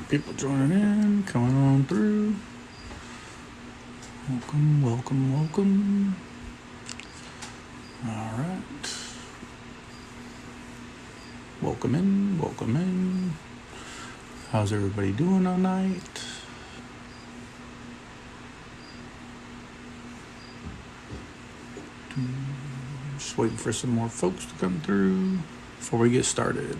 People joining in, coming on through. Welcome, welcome, welcome. All right. Welcome in, welcome in. How's everybody doing tonight? Just waiting for some more folks to come through before we get started.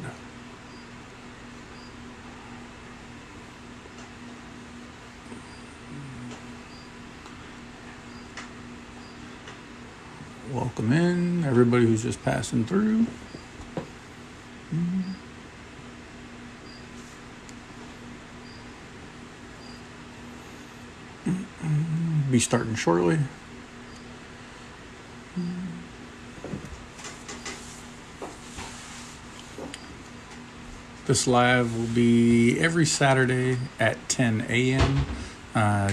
Welcome in, everybody who's just passing through. Be starting shortly. This live will be every Saturday at 10 a.m.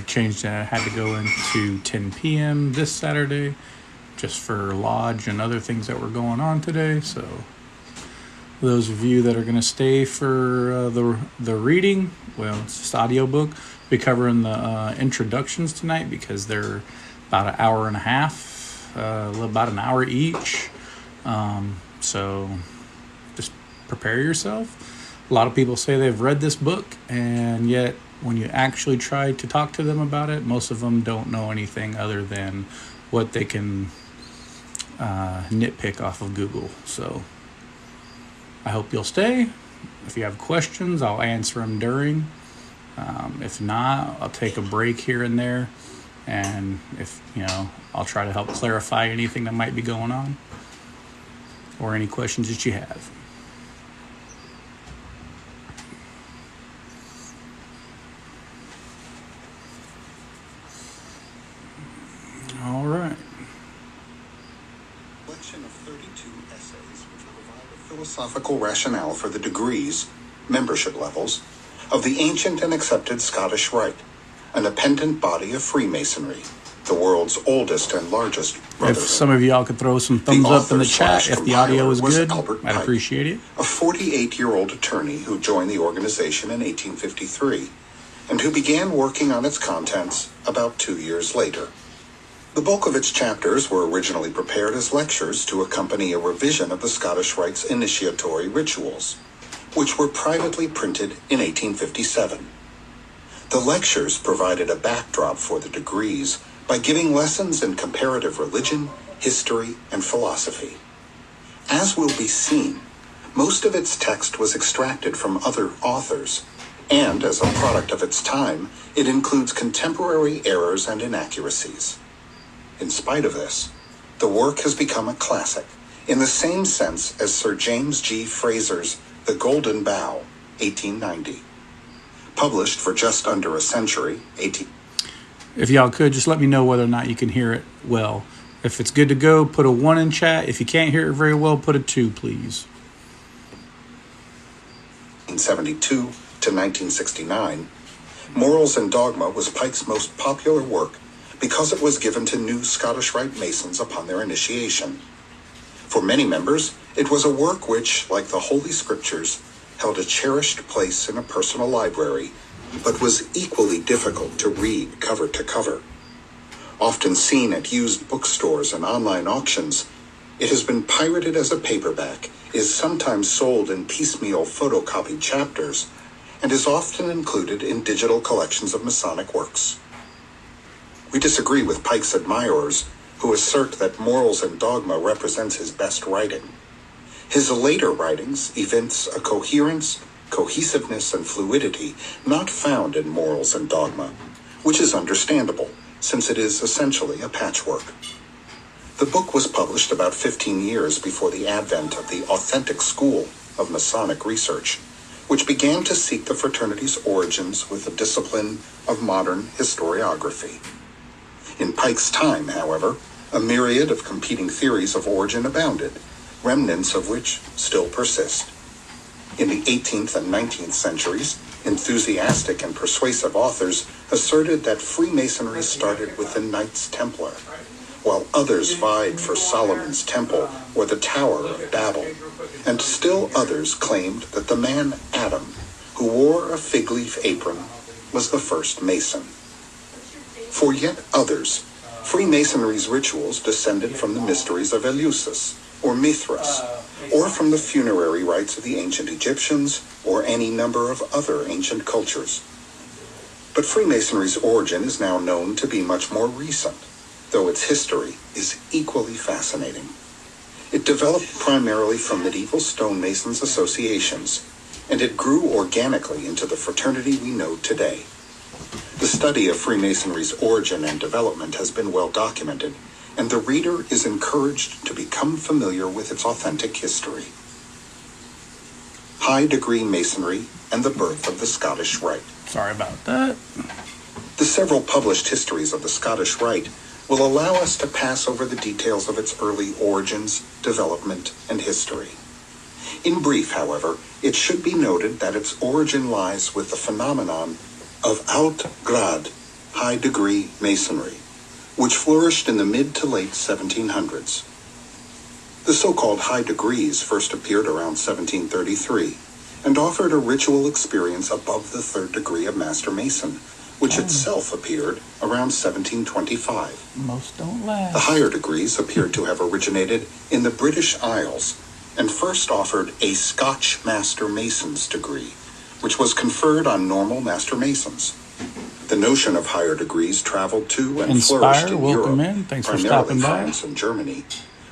Changed, had to go into 10 p.m. this Saturday, just for lodge and other things that were going on today. So those of you that are going to stay for the reading, well, it's just audiobook. Be covering the introductions tonight because they're about an hour and a half, about an hour each. So just prepare yourself. A lot of people say they've read this book, and yet when you actually try to talk to them about it, most of them don't know anything other than what they can nitpick off of Google. So I hope you'll stay. If you have questions, I'll answer them during. If not, I'll take a break here and there, and if I'll try to help clarify anything that might be going on or any questions that you have. All right. Collection of 32 essays which provide a philosophical rationale for the degrees, membership levels, of the ancient and accepted Scottish Rite, an appendant body of Freemasonry, the world's oldest and largest brotherhood. If some of y'all could throw some thumbs up in the chat if the audio is good, I'd appreciate it. A 48-year-old attorney who joined the organization in 1853 and who began working on its contents about 2 years later. The bulk of its chapters were originally prepared as lectures to accompany a revision of the Scottish Rite's initiatory rituals, which were privately printed in 1857. The lectures provided a backdrop for the degrees by giving lessons in comparative religion, history, and philosophy. As will be seen, most of its text was extracted from other authors, and as a product of its time, it includes contemporary errors and inaccuracies. In spite of this, the work has become a classic, in the same sense as Sir James G. Fraser's The Golden Bough, 1890. Published for just under a century, If y'all could, just let me know whether or not you can hear it well. If it's good to go, put a 1 in chat. If you can't hear it very well, put a 2, please. 1972 to 1969, Morals and Dogma was Pike's most popular work because it was given to new Scottish Rite Masons upon their initiation. For many members, it was a work which, like the Holy Scriptures, held a cherished place in a personal library, but was equally difficult to read cover to cover. Often seen at used bookstores and online auctions, it has been pirated as a paperback, is sometimes sold in piecemeal photocopied chapters, and is often included in digital collections of Masonic works. We disagree with Pike's admirers, who assert that Morals and Dogma represents his best writing. His later writings evince a coherence, cohesiveness, and fluidity not found in Morals and Dogma, which is understandable, since it is essentially a patchwork. The book was published about 15 years before the advent of the authentic school of Masonic research, which began to seek the fraternity's origins with the discipline of modern historiography. In Pike's time, however, a myriad of competing theories of origin abounded, remnants of which still persist. In the 18th and 19th centuries, enthusiastic and persuasive authors asserted that Freemasonry started with the Knights Templar, while others vied for Solomon's Temple or the Tower of Babel, and still others claimed that the man Adam, who wore a fig leaf apron, was the first Mason. For yet others, Freemasonry's rituals descended from the mysteries of Eleusis or Mithras, or from the funerary rites of the ancient Egyptians or any number of other ancient cultures. But Freemasonry's origin is now known to be much more recent, though its history is equally fascinating. It developed primarily from medieval stonemasons associations, and it grew organically into the fraternity we know today. The study of Freemasonry's origin and development has been well documented, and the reader is encouraged to become familiar with its authentic history. High-degree Masonry and the birth of the Scottish Rite. Sorry about that. The several published histories of the Scottish Rite will allow us to pass over the details of its early origins, development, and history. In brief, however, it should be noted that its origin lies with the phenomenon of haute grade, high-degree Masonry, which flourished in the mid to late 1700s. The so-called high degrees first appeared around 1733 and offered a ritual experience above the third degree of Master Mason, which itself appeared around 1725. Most don't last. The higher degrees appeared to have originated in the British Isles and first offered a Scotch Master Mason's degree, which was conferred on normal Master Masons. The notion of higher degrees traveled to and flourished in welcome Europe, in. Thanks for primarily stopping by. France and Germany,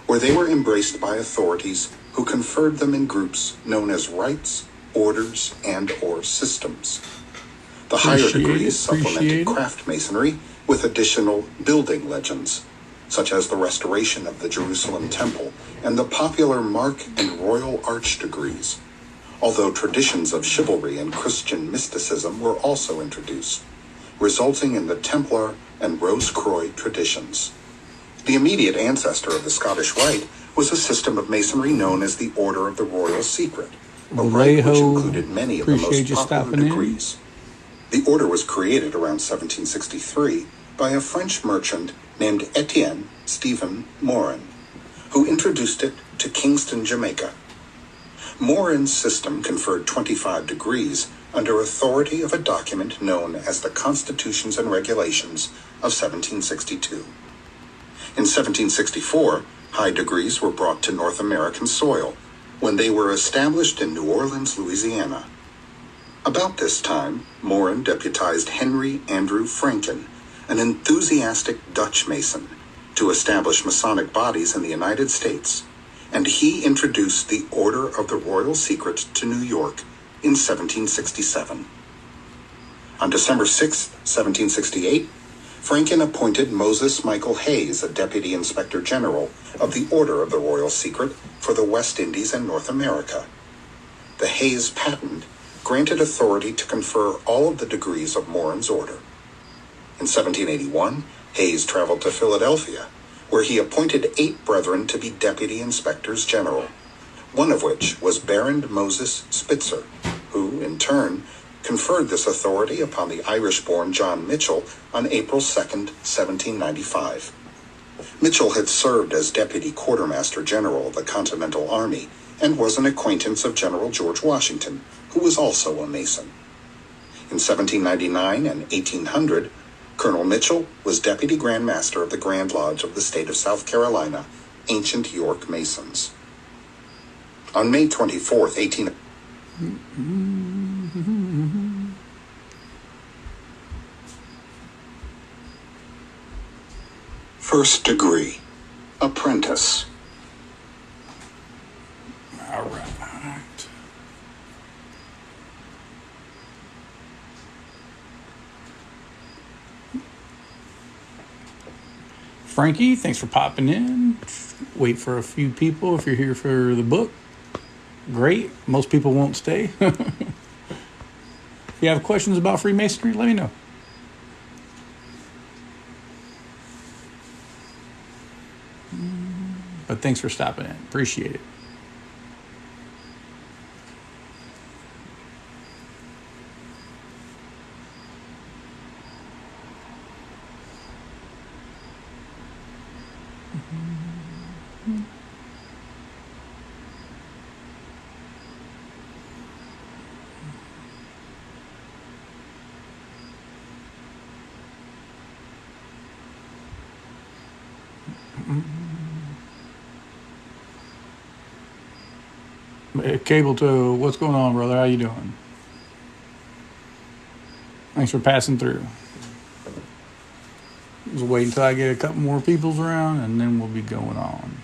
where they were embraced by authorities who conferred them in groups known as rites, orders, and/or systems. The higher degrees supplemented craft masonry with additional building legends, such as the restoration of the Jerusalem Temple and the popular Mark and Royal Arch degrees, although traditions of chivalry and Christian mysticism were also introduced, resulting in the Templar and Rose-Croix traditions. The immediate ancestor of the Scottish Rite was a system of masonry known as the Order of the Royal Secret, a rite which included many of the most popular degrees. The order was created around 1763 by a French merchant named Etienne Stephen Morin, who introduced it to Kingston, Jamaica. Morin's system conferred 25 degrees under authority of a document known as the Constitutions and Regulations of 1762. In 1764, high degrees were brought to North American soil when they were established in New Orleans, Louisiana. About this time, Morin deputized Henry Andrew Franken, an enthusiastic Dutch Mason, to establish Masonic bodies in the United States, and he introduced the Order of the Royal Secret to New York in 1767. On December 6, 1768, Franken appointed Moses Michael Hayes a Deputy Inspector General of the Order of the Royal Secret for the West Indies and North America. The Hayes patent granted authority to confer all of the degrees of Morin's order. In 1781, Hayes traveled to Philadelphia, where he appointed 8 brethren to be Deputy Inspectors General, one of which was Baron Moses Spitzer, who, in turn, conferred this authority upon the Irish-born John Mitchell on April 2, 1795. Mitchell had served as Deputy Quartermaster General of the Continental Army and was an acquaintance of General George Washington, who was also a Mason. In 1799 and 1800, Colonel Mitchell was Deputy Grand Master of the Grand Lodge of the state of South Carolina, Ancient York Masons. On May 24, 18... First degree, apprentice. All right. Frankie, thanks for popping in. Wait for a few people if you're here for the book. Great. Most people won't stay. you have questions about Freemasonry, let me know. But thanks for stopping in. Appreciate it. Cable to what's going on, brother? How you doing? Thanks for passing through. Just wait until I get a couple more peoples around, and then we'll be going on.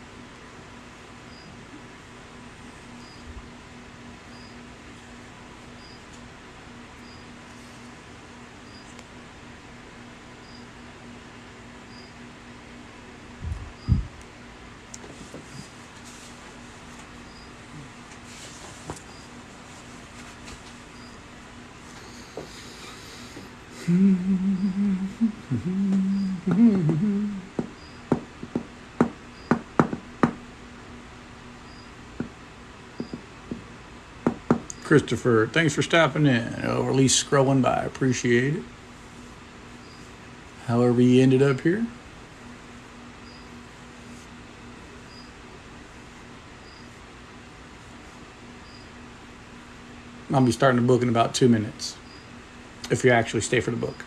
Christopher, thanks for stopping in, or at least scrolling by. Appreciate it. However you ended up here. I'll be starting the book in about 2 minutes, if you actually stay for the book.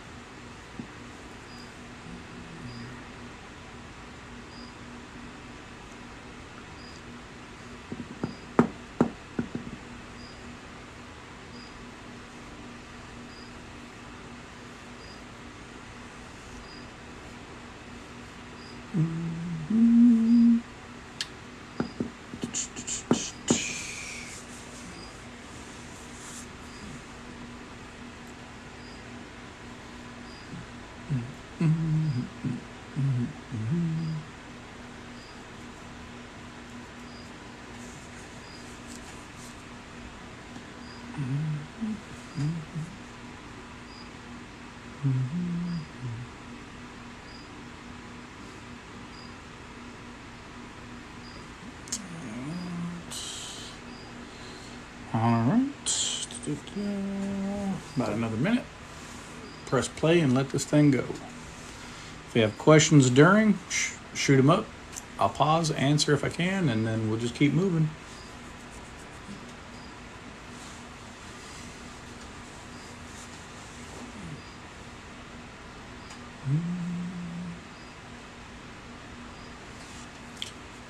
All right. About another minute. Press play and let this thing go. If you have questions during, shoot them up. I'll pause, answer if I can, and then we'll just keep moving.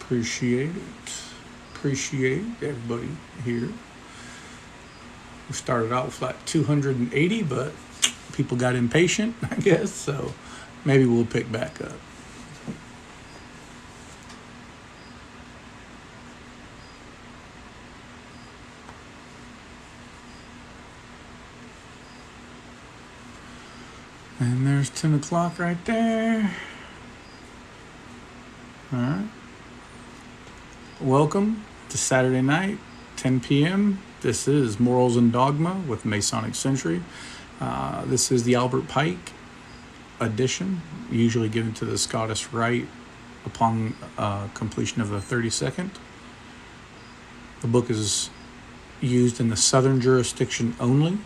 Appreciate it. Appreciate everybody here. We started out with like 280, but people got impatient, I guess, so maybe we'll pick back up. And there's 10 o'clock right there. All right. Welcome to Saturday night, 10 p.m. This is Morals and Dogma with Masonic Century. This is the Albert Pike edition, usually given to the Scottish Rite upon completion of the 32nd. The book is used in the Southern jurisdiction only.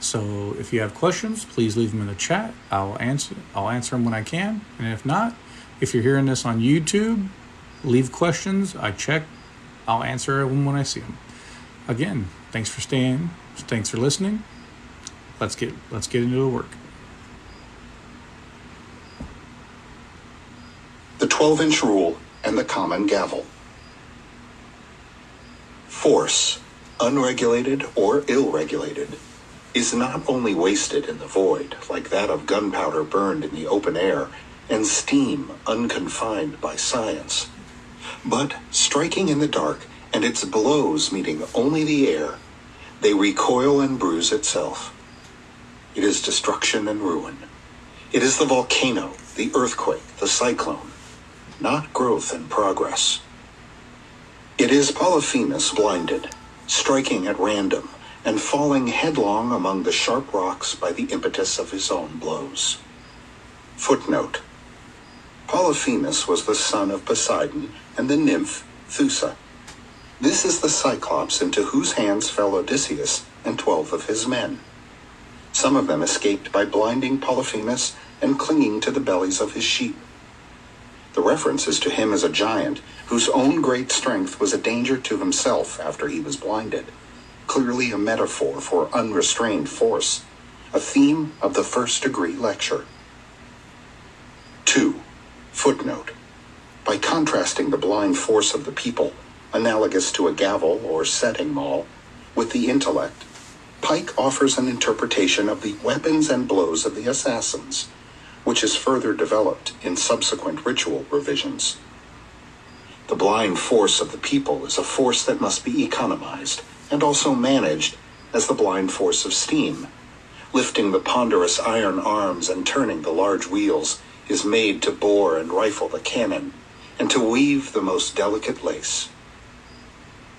So if you have questions, please leave them in the chat. I'll answer them when I can. And if not, if you're hearing this on YouTube, leave questions. I check. I'll answer them when I see them. Again, thanks for staying. Thanks for listening. Let's get into the work. The 12-inch rule and the common gavel. Force, unregulated or ill-regulated, is not only wasted in the void, like that of gunpowder burned in the open air, and steam unconfined by science, but striking in the dark and its blows meeting only the air, they recoil and bruise itself. It is destruction and ruin. It is the volcano, the earthquake, the cyclone, not growth and progress. It is Polyphemus blinded, striking at random, and falling headlong among the sharp rocks by the impetus of his own blows. Footnote: Polyphemus was the son of Poseidon and the nymph Thusa. This is the Cyclops into whose hands fell Odysseus and 12 of his men. Some of them escaped by blinding Polyphemus and clinging to the bellies of his sheep. The reference is to him as a giant whose own great strength was a danger to himself after he was blinded, clearly a metaphor for unrestrained force, a theme of the first-degree lecture. 2. Footnote: By contrasting the blind force of the people, analogous to a gavel or setting maul, with the intellect, Pike offers an interpretation of the weapons and blows of the assassins, which is further developed in subsequent ritual revisions. The blind force of the people is a force that must be economized and also managed as the blind force of steam. Lifting the ponderous iron arms and turning the large wheels is made to bore and rifle the cannon and to weave the most delicate lace.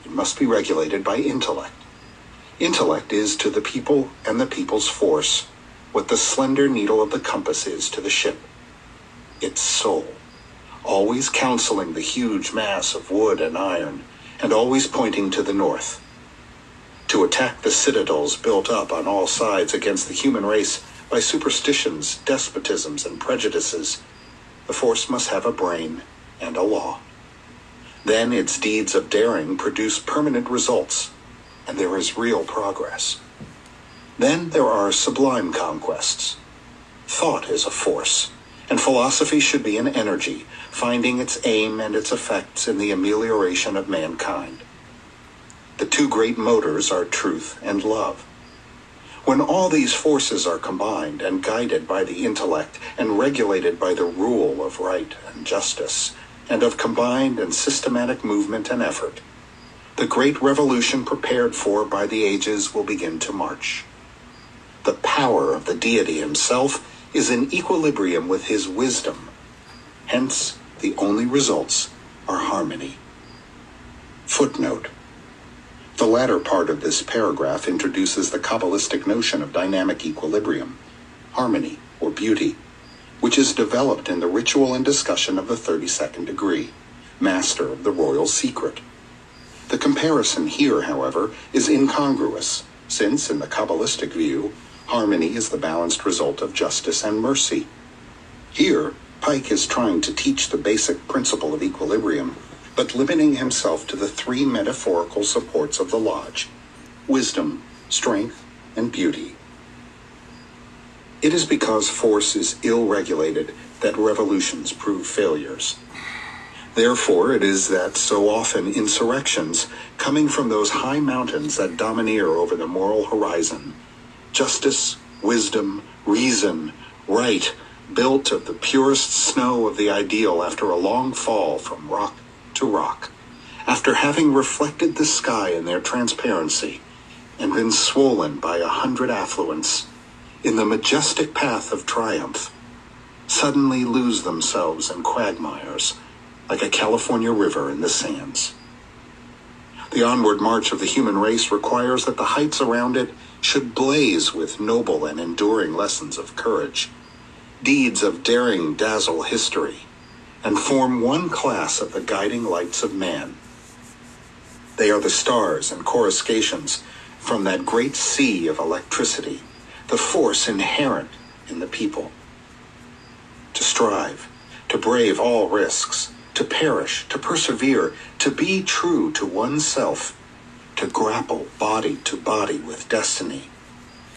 It must be regulated by intellect. Intellect is to the people and the people's force what the slender needle of the compass is to the ship. Its soul, always counseling the huge mass of wood and iron, and always pointing to the north. To attack the citadels built up on all sides against the human race by superstitions, despotisms, and prejudices, the force must have a brain and a law. Then its deeds of daring produce permanent results, and there is real progress. Then there are sublime conquests. Thought is a force, and philosophy should be an energy, finding its aim and its effects in the amelioration of mankind. The two great motors are truth and love. When all these forces are combined and guided by the intellect and regulated by the rule of right and justice, and of combined and systematic movement and effort, the great revolution prepared for by the ages will begin to march. The power of the deity himself is in equilibrium with his wisdom. Hence, the only results are harmony. Footnote: The latter part of this paragraph introduces the Kabbalistic notion of dynamic equilibrium, harmony, or beauty, which is developed in the ritual and discussion of the 32nd degree, master of the royal secret. The comparison here, however, is incongruous, since, in the Kabbalistic view, harmony is the balanced result of justice and mercy. Here, Pike is trying to teach the basic principle of equilibrium, but limiting himself to the three metaphorical supports of the lodge: wisdom, strength, and beauty. It is because force is ill-regulated that revolutions prove failures. Therefore, it is that so often insurrections, coming from those high mountains that domineer over the moral horizon, justice, wisdom, reason, right, built of the purest snow of the ideal after a long fall from rock to rock, after having reflected the sky in their transparency and been swollen by 100 affluents, in the majestic path of triumph, suddenly lose themselves in quagmires, like a California river in the sands. The onward march of the human race requires that the heights around it should blaze with noble and enduring lessons of courage. Deeds of daring dazzle history, and form one class of the guiding lights of man. They are the stars and coruscations from that great sea of electricity, the force inherent in the people. To strive, to brave all risks, to perish, to persevere, to be true to oneself, to grapple body to body with destiny,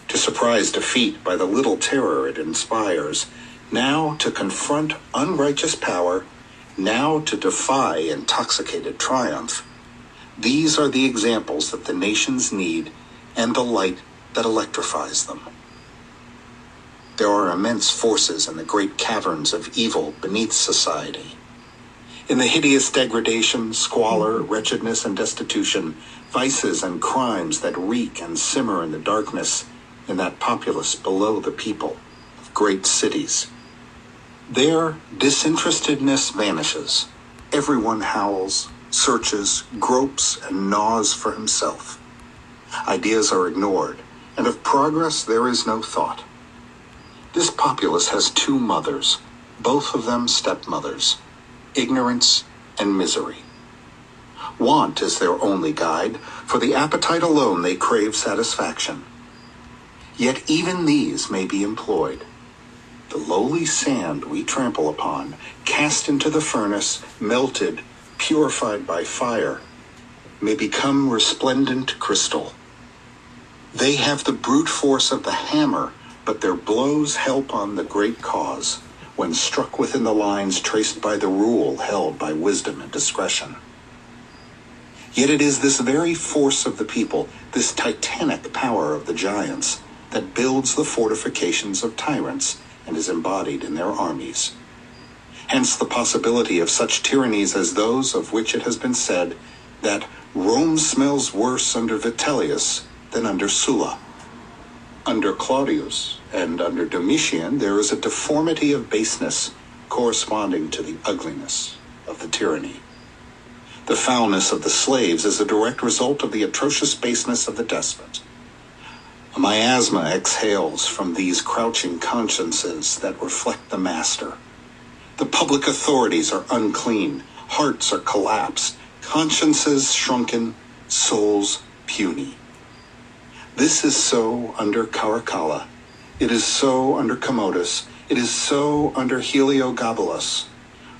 to surprise defeat by the little terror it inspires, now to confront unrighteous power, now to defy intoxicated triumph. These are the examples that the nations need and the light that electrifies them. There are immense forces in the great caverns of evil beneath society. In the hideous degradation, squalor, wretchedness, and destitution, vices and crimes that reek and simmer in the darkness, in that populace below the people of great cities. There, disinterestedness vanishes. Everyone howls, searches, gropes, and gnaws for himself. Ideas are ignored, and of progress there is no thought. This populace has two mothers, both of them stepmothers, ignorance and misery. Want is their only guide, for the appetite alone they crave satisfaction. Yet even these may be employed. The lowly sand we trample upon, cast into the furnace, melted, purified by fire, may become resplendent crystal. They have the brute force of the hammer, but their blows help on the great cause, when struck within the lines traced by the rule held by wisdom and discretion. Yet it is this very force of the people, this titanic power of the giants, that builds the fortifications of tyrants and is embodied in their armies. Hence the possibility of such tyrannies as those of which it has been said that Rome smells worse under Vitellius than under Sulla. Under Claudius and under Domitian there is a deformity of baseness corresponding to the ugliness of the tyranny. The foulness of the slaves is a direct result of the atrocious baseness of the despot. A miasma exhales from these crouching consciences that reflect the master. The public authorities are unclean, hearts are collapsed, consciences shrunken, souls puny. This is so under Caracalla, it is so under Commodus, it is so under Heliogabalus,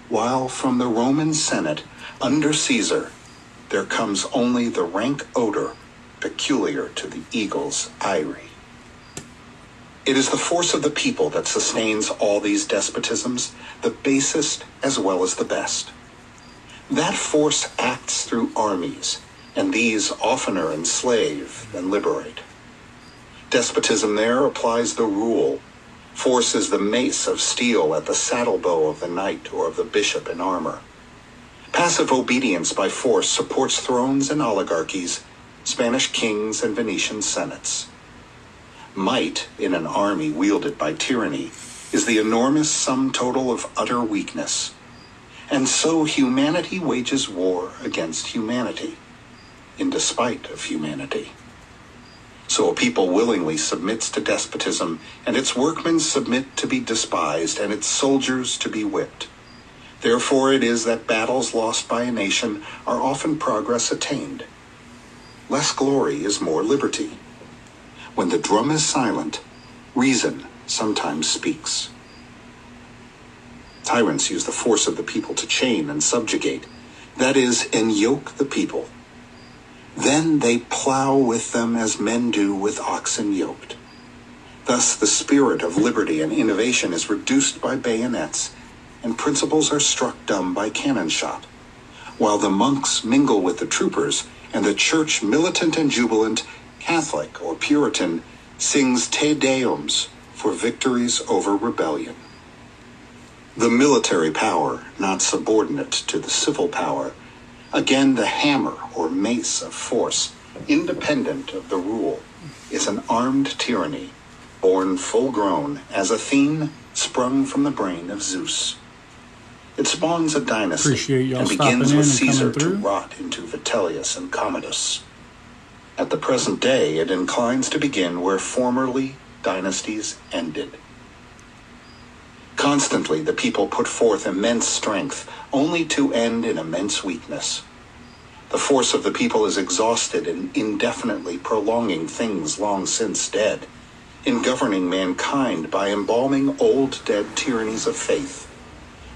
while from the Roman Senate, under Caesar, there comes only the rank odor peculiar to the eagle's eyrie. It is the force of the people that sustains all these despotisms, the basest as well as the best. That force acts through armies, and these oftener enslave than liberate. Despotism there applies the rule. Force is the mace of steel at the saddle bow of the knight or of the bishop in armor. Passive obedience by force supports thrones and oligarchies, Spanish kings and Venetian senates. Might in an army wielded by tyranny is the enormous sum total of utter weakness. And so humanity wages war against humanity, in despite of humanity. So a people willingly submits to despotism, and its workmen submit to be despised, and its soldiers to be whipped. Therefore it is that battles lost by a nation are often progress attained. Less glory is more liberty. When the drum is silent, reason sometimes speaks. Tyrants use the force of the people to chain and subjugate, that is, enyoke the people. Then they plow with them as men do with oxen yoked. Thus the spirit of liberty and innovation is reduced by bayonets, and principles are struck dumb by cannon shot, while the monks mingle with the troopers, and the church, militant and jubilant, Catholic or Puritan, sings Te Deums for victories over rebellion. The military power, not subordinate to the civil power, again the hammer or mace of force, independent of the rule, is an armed tyranny, born full grown as Athene sprung from the brain of Zeus. It spawns a dynasty and begins with Caesar to rot into Vitellius and Commodus. At the present day, it inclines to begin where formerly dynasties ended. Constantly, the people put forth immense strength, only to end in immense weakness. The force of the people is exhausted in indefinitely prolonging things long since dead, in governing mankind by embalming old dead tyrannies of faith,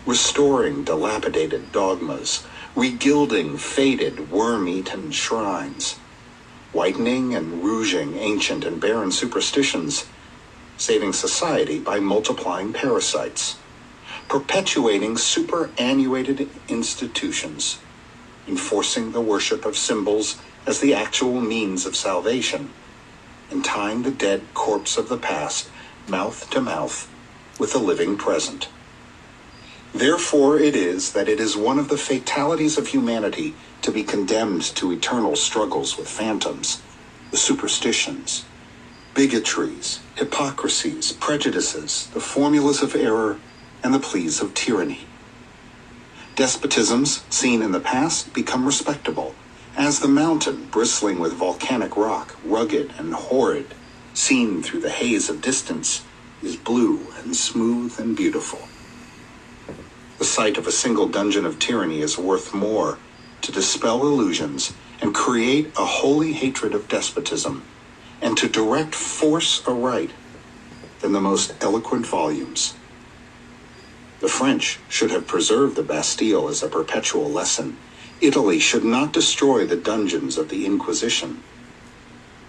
restoring dilapidated dogmas, regilding faded worm-eaten shrines, whitening and rouging ancient and barren superstitions, saving society by multiplying parasites, perpetuating superannuated institutions, enforcing the worship of symbols as the actual means of salvation, and tying the dead corpse of the past mouth to mouth with the living present. Therefore it is that it is one of the fatalities of humanity to be condemned to eternal struggles with phantoms, the superstitions, bigotries, hypocrisies, prejudices, the formulas of error, and the pleas of tyranny. Despotisms, seen in the past, become respectable, As the mountain, bristling with volcanic rock, rugged and horrid, seen through the haze of distance, is blue and smooth and beautiful. The sight of a single dungeon of tyranny is worth more to dispel illusions and create a holy hatred of despotism, and to direct force aright than the most eloquent volumes. The French should have preserved the Bastille as a perpetual lesson. Italy should not destroy the dungeons of the Inquisition.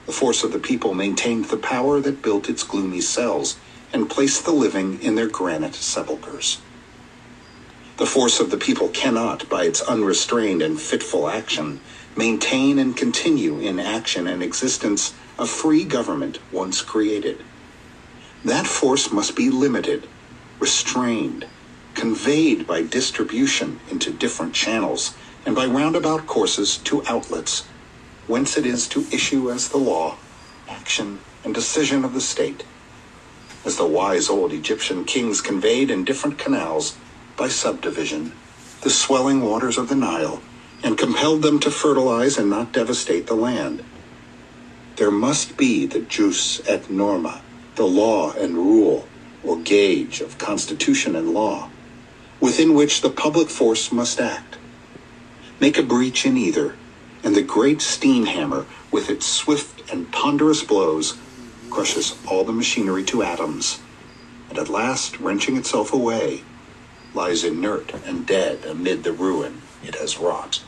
The force of the people maintained the power that built its gloomy cells and placed the living in their granite sepulchres. The force of the people cannot, by its unrestrained and fitful action, maintain and continue in action and existence a free government once created. That force must be limited, restrained, conveyed by distribution into different channels and by roundabout courses to outlets, whence it is to issue as the law, action, and decision of the state, as the wise old Egyptian kings conveyed in different canals by subdivision the swelling waters of the Nile and compelled them to fertilize and not devastate the land. There must be the jus et norma, the law and rule, or gauge of constitution and law, within which the public force must act. Make a breach in either, and the great steam hammer, with its swift and ponderous blows, crushes all the machinery to atoms, and at last, wrenching itself away, lies inert and dead amid the ruin it has wrought.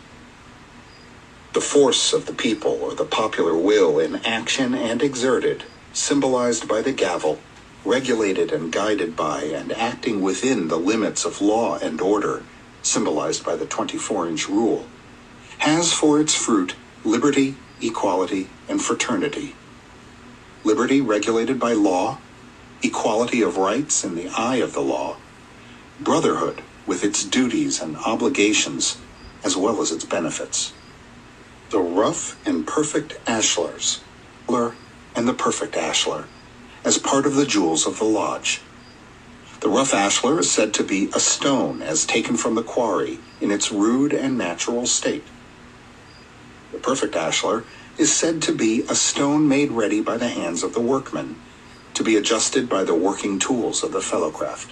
The force of the people, or the popular will in action and exerted, symbolized by the gavel, regulated and guided by and acting within the limits of law and order, symbolized by the 24-inch rule, has for its fruit liberty, equality, and fraternity. Liberty regulated by law, equality of rights in the eye of the law, brotherhood with its duties and obligations as well as its benefits. The rough and perfect ashlars, and the perfect ashlar, as part of the jewels of the lodge. The rough ashlar is said to be a stone as taken from the quarry in its rude and natural state. The perfect ashlar is said to be a stone made ready by the hands of the workman, to be adjusted by the working tools of the fellowcraft.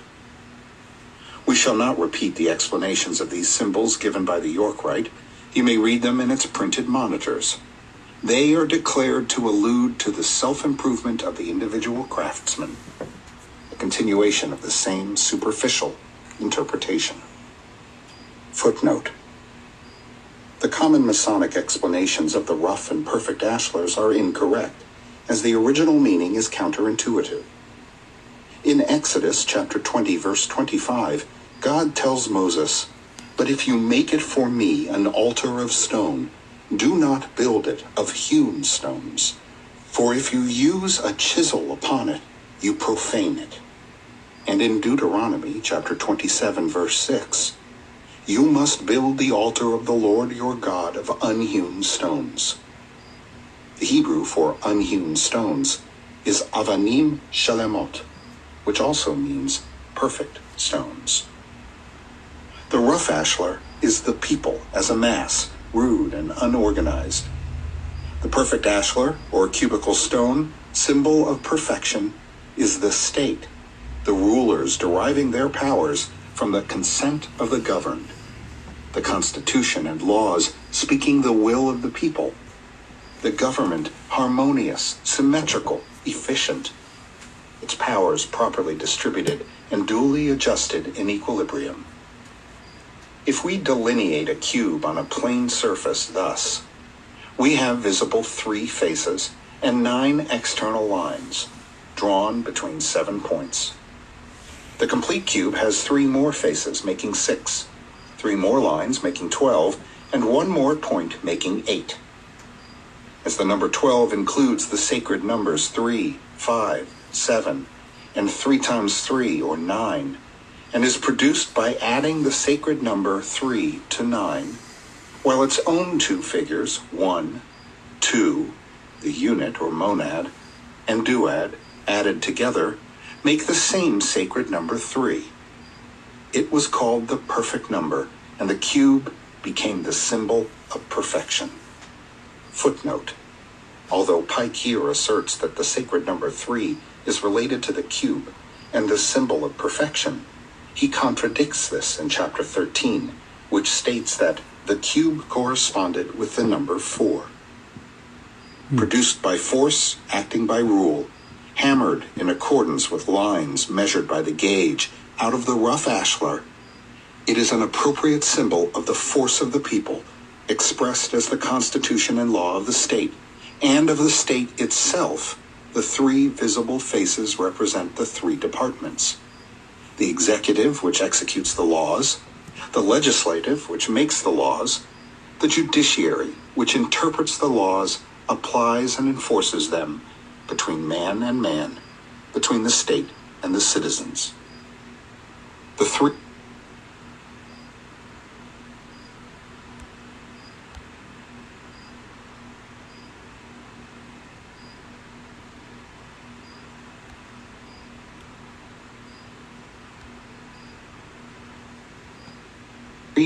We shall not repeat the explanations of these symbols given by the York Rite. You may read them in its printed monitors. They are declared to allude to the self-improvement of the individual craftsman, a continuation of the same superficial interpretation. Footnote: the common Masonic explanations of the rough and perfect ashlars are incorrect, as the original meaning is counterintuitive. In Exodus chapter 20, verse 25, God tells Moses, "But if you make it for me an altar of stone, do not build it of hewn stones. For if you use a chisel upon it, you profane it." And in Deuteronomy chapter 27, verse 6, "You must build the altar of the Lord your God of unhewn stones." The Hebrew for unhewn stones is avanim shalemot, which also means perfect stones. The rough ashlar is the people as a mass, rude and unorganized. The perfect ashlar, or cubical stone, symbol of perfection, is the state, the rulers deriving their powers from the consent of the governed, the constitution and laws speaking the will of the people, the government harmonious, symmetrical, efficient, its powers properly distributed and duly adjusted in equilibrium. If we delineate a cube on a plane surface thus, we have visible 3 faces and 9 external lines, drawn between 7 points. The complete cube has 3 more faces, making 6, 3 more lines, making 12, and 1 more point, making 8. As the number 12 includes the sacred numbers 3, 5, 7, and 3 times 3, or 9, and is produced by adding the sacred number 3 to 9, while its own 2 figures, 1, 2, the unit or monad, and duad, added together, make the same sacred number 3. It was called the perfect number, and the cube became the symbol of perfection. Footnote. Although Pike here asserts that the sacred number 3 is related to the cube and the symbol of perfection, he contradicts this in chapter 13, which states that the cube corresponded with the number 4. Produced by force, acting by rule, hammered in accordance with lines measured by the gauge out of the rough ashlar, it is an appropriate symbol of the force of the people, expressed as the constitution and law of the state, and of the state itself. The 3 visible faces represent the 3 departments: the executive, which executes the laws; the legislative, which makes the laws; the judiciary, which interprets the laws, applies and enforces them between man and man, between the state and the citizens. The 3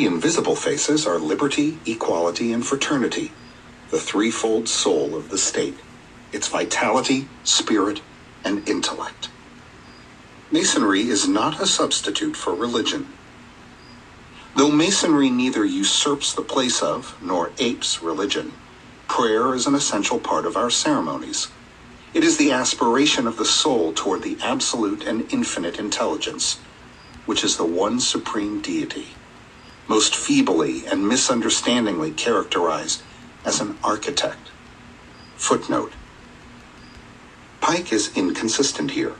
invisible faces are liberty, equality, and fraternity, the threefold soul of the state, its vitality, spirit, and intellect. Masonry is not a substitute for religion. Though Masonry neither usurps the place of nor apes religion, prayer is an essential part of our ceremonies. It is the aspiration of the soul toward the absolute and infinite intelligence, which is the one supreme deity, most feebly and misunderstandingly characterized as an architect. Footnote. Pike is inconsistent here.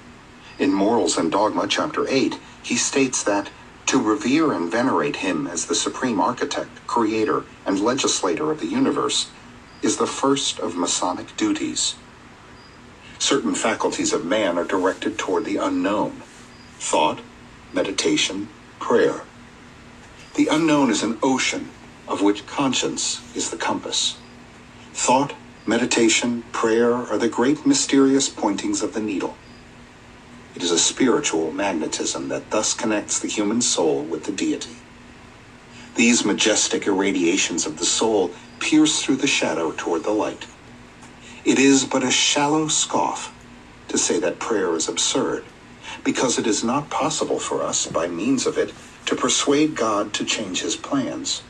In Morals and Dogma, chapter 8, he states that to revere and venerate him as the supreme architect, creator, and legislator of the universe is the first of Masonic duties. Certain faculties of man are directed toward the unknown: thought, meditation, prayer. The unknown is an ocean of which conscience is the compass. Thought, meditation, prayer are the great mysterious pointings of the needle. It is a spiritual magnetism that thus connects the human soul with the deity. These majestic irradiations of the soul pierce through the shadow toward the light. It is but a shallow scoff to say that prayer is absurd, because it is not possible for us, by means of it, to persuade God to change his plans.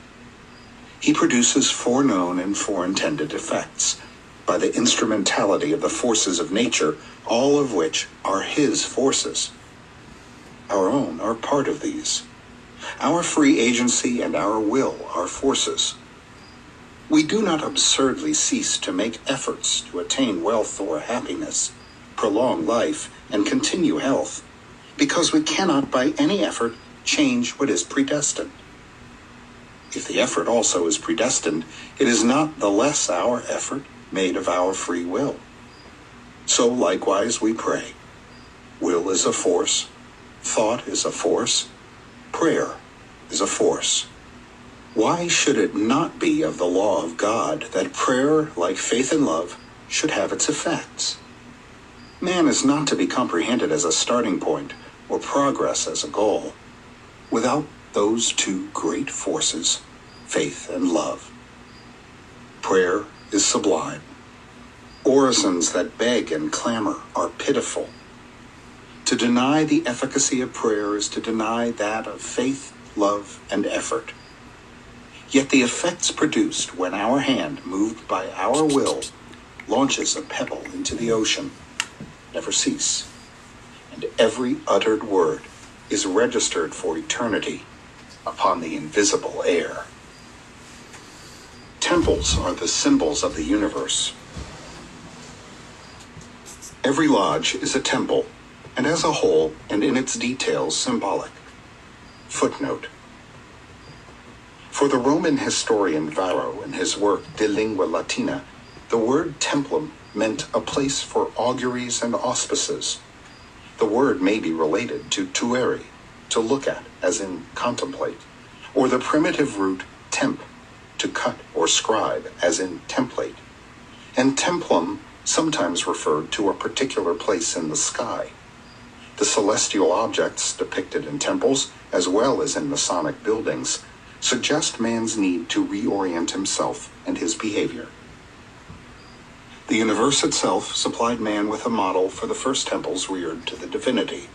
He produces foreknown and foreintended effects by the instrumentality of the forces of nature, all of which are his forces. Our own are part of these. Our free agency and our will are forces. We do not absurdly cease to make efforts to attain wealth or happiness, prolong life, and continue health, because we cannot by any effort change what is predestined. If the effort also is predestined, it is not the less our effort made of our free will. So likewise we pray. Will is a force, thought is a force, prayer is a force. Why should it not be of the law of God that prayer, like faith and love, should have its effects? Man is not to be comprehended as a starting point or progress as a goal. Without those 2 great forces, faith and love, prayer is sublime. Orisons that beg and clamor are pitiful. To deny the efficacy of prayer is to deny that of faith, love, and effort. Yet the effects produced when our hand, moved by our will, launches a pebble into the ocean never cease, and every uttered word is registered for eternity upon the invisible air. Temples are the symbols of the universe. Every lodge is a temple, and as a whole, and in its details, symbolic. Footnote. For the Roman historian Varro, in his work De Lingua Latina, the word templum meant a place for auguries and auspices. The word may be related to tuere, to look at, as in contemplate, or the primitive root temp, to cut or scribe, as in template, and templum sometimes referred to a particular place in the sky. The celestial objects depicted in temples, as well as in Masonic buildings, suggest man's need to reorient himself and his behavior. The universe itself supplied man with a model for the first temples reared to the divinity.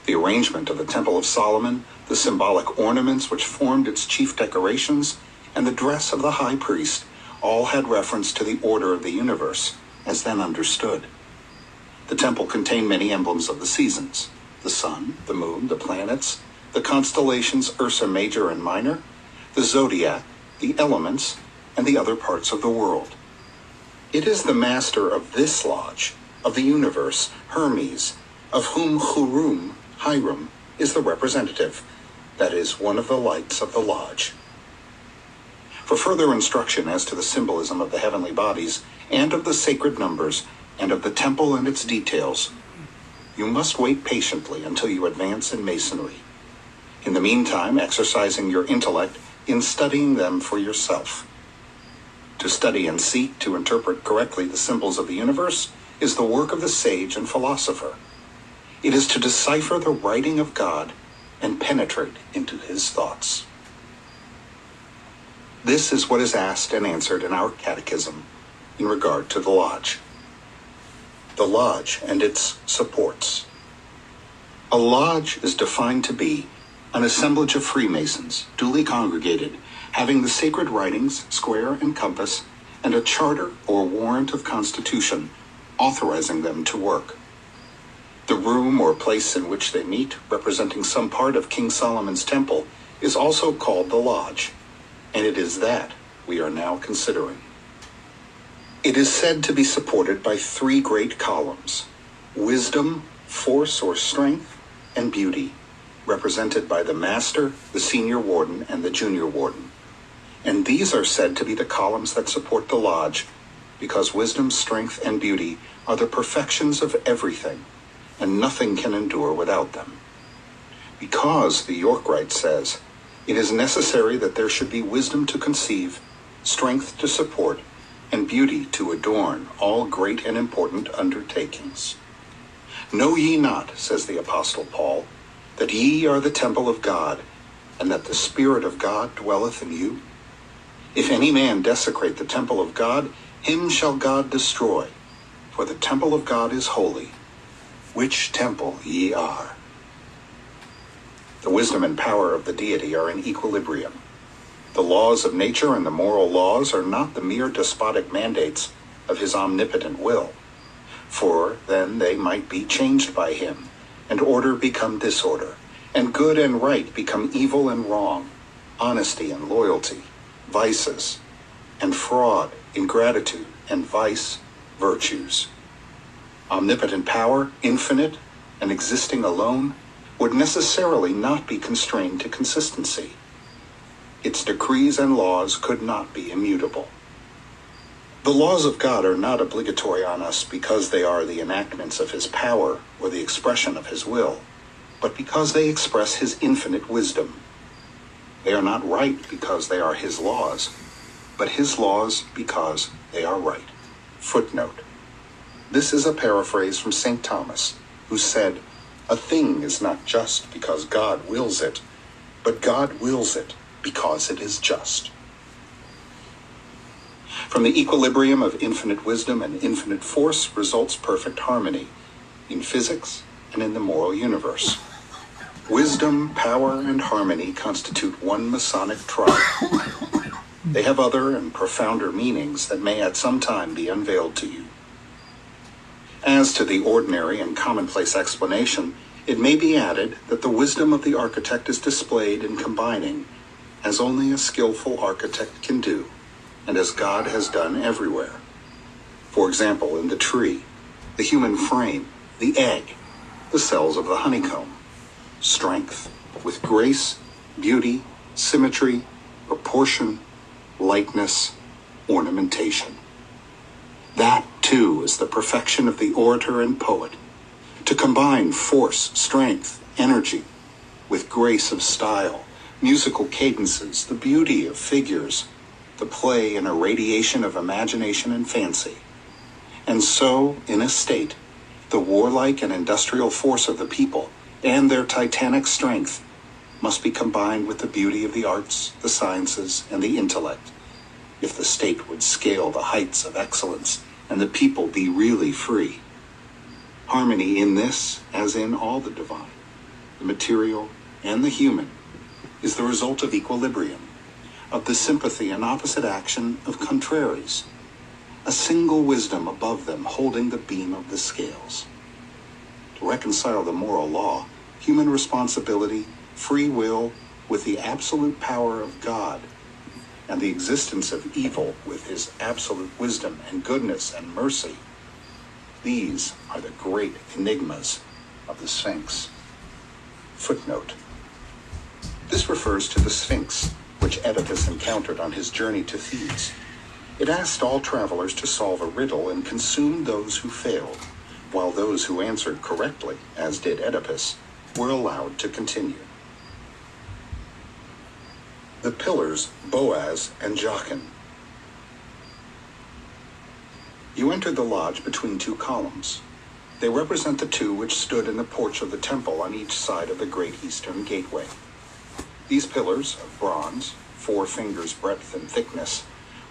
The arrangement of the Temple of Solomon, the symbolic ornaments which formed its chief decorations, and the dress of the high priest all had reference to the order of the universe, as then understood. The temple contained many emblems of the seasons: the sun, the moon, the planets, the constellations Ursa Major and Minor, the zodiac, the elements, and the other parts of the world. It is the master of this lodge, of the universe, Hermes, of whom Hiram, is the representative, that is, one of the lights of the lodge. For further instruction as to the symbolism of the heavenly bodies, and of the sacred numbers, and of the temple and its details, you must wait patiently until you advance in Masonry. In the meantime, exercising your intellect in studying them for yourself. To study and seek to interpret correctly the symbols of the universe is the work of the sage and philosopher. It is to decipher the writing of God and penetrate into his thoughts. This is what is asked and answered in our catechism in regard to the lodge. The lodge and its supports. A lodge is defined to be an assemblage of Freemasons, duly congregated, having the sacred writings, square and compass, and a charter or warrant of constitution authorizing them to work. The room or place in which they meet, representing some part of King Solomon's temple, is also called the lodge, and it is that we are now considering. It is said to be supported by three great columns: wisdom, force or strength, and beauty, represented by the master, the senior warden, and the junior warden. And these are said to be the columns that support the lodge, because wisdom, strength, and beauty are the perfections of everything, and nothing can endure without them. Because, the York Rite says, it is necessary that there should be wisdom to conceive, strength to support, and beauty to adorn all great and important undertakings. Know ye not, says the Apostle Paul, that ye are the temple of God, and that the Spirit of God dwelleth in you? If any man desecrate the temple of God, him shall God destroy, for the temple of God is holy, which temple ye are. The wisdom and power of the deity are in equilibrium. The laws of nature and the moral laws are not the mere despotic mandates of his omnipotent will, for then they might be changed by him, and order become disorder, and good and right become evil and wrong, honesty and loyalty, vices, and fraud, ingratitude, and vice, virtues. Omnipotent power, infinite, and existing alone, would necessarily not be constrained to consistency. Its decrees and laws could not be immutable. The laws of God are not obligatory on us because they are the enactments of his power or the expression of his will, but because they express his infinite wisdom. They are not right because they are his laws, but his laws because they are right. Footnote. This is a paraphrase from St. Thomas, who said, "A thing is not just because God wills it, but God wills it because it is just." From the equilibrium of infinite wisdom and infinite force results perfect harmony in physics and in the moral universe. Wisdom, power, and harmony constitute one Masonic tribe. They have other and profounder meanings that may at some time be unveiled to you. As to the ordinary and commonplace explanation, it may be added that the wisdom of the architect is displayed in combining, as only a skillful architect can do, and as God has done everywhere. For example, in the tree, the human frame, the egg, the cells of the honeycomb. Strength, with grace, beauty, symmetry, proportion, lightness, ornamentation. That, too, is the perfection of the orator and poet, to combine force, strength, energy, with grace of style, musical cadences, the beauty of figures, the play and irradiation of imagination and fancy. And so, in a state, the warlike and industrial force of the people and their titanic strength must be combined with the beauty of the arts, the sciences, and the intellect, if the state would scale the heights of excellence and the people be really free. Harmony in this, as in all the divine, the material and the human, is the result of equilibrium, of the sympathy and opposite action of contraries, a single wisdom above them holding the beam of the scales. To reconcile the moral law, human responsibility, free will with the absolute power of God, and the existence of evil with his absolute wisdom and goodness and mercy, these are the great enigmas of the Sphinx. Footnote. This refers to the Sphinx, which Oedipus encountered on his journey to Thebes. It asked all travelers to solve a riddle and consumed those who failed, while those who answered correctly, as did Oedipus, were allowed to continue. The pillars Boaz and Jachin. You entered the lodge between two columns. They represent the two which stood in the porch of the temple on each side of the great eastern gateway. These pillars of bronze, 4 fingers breadth and thickness,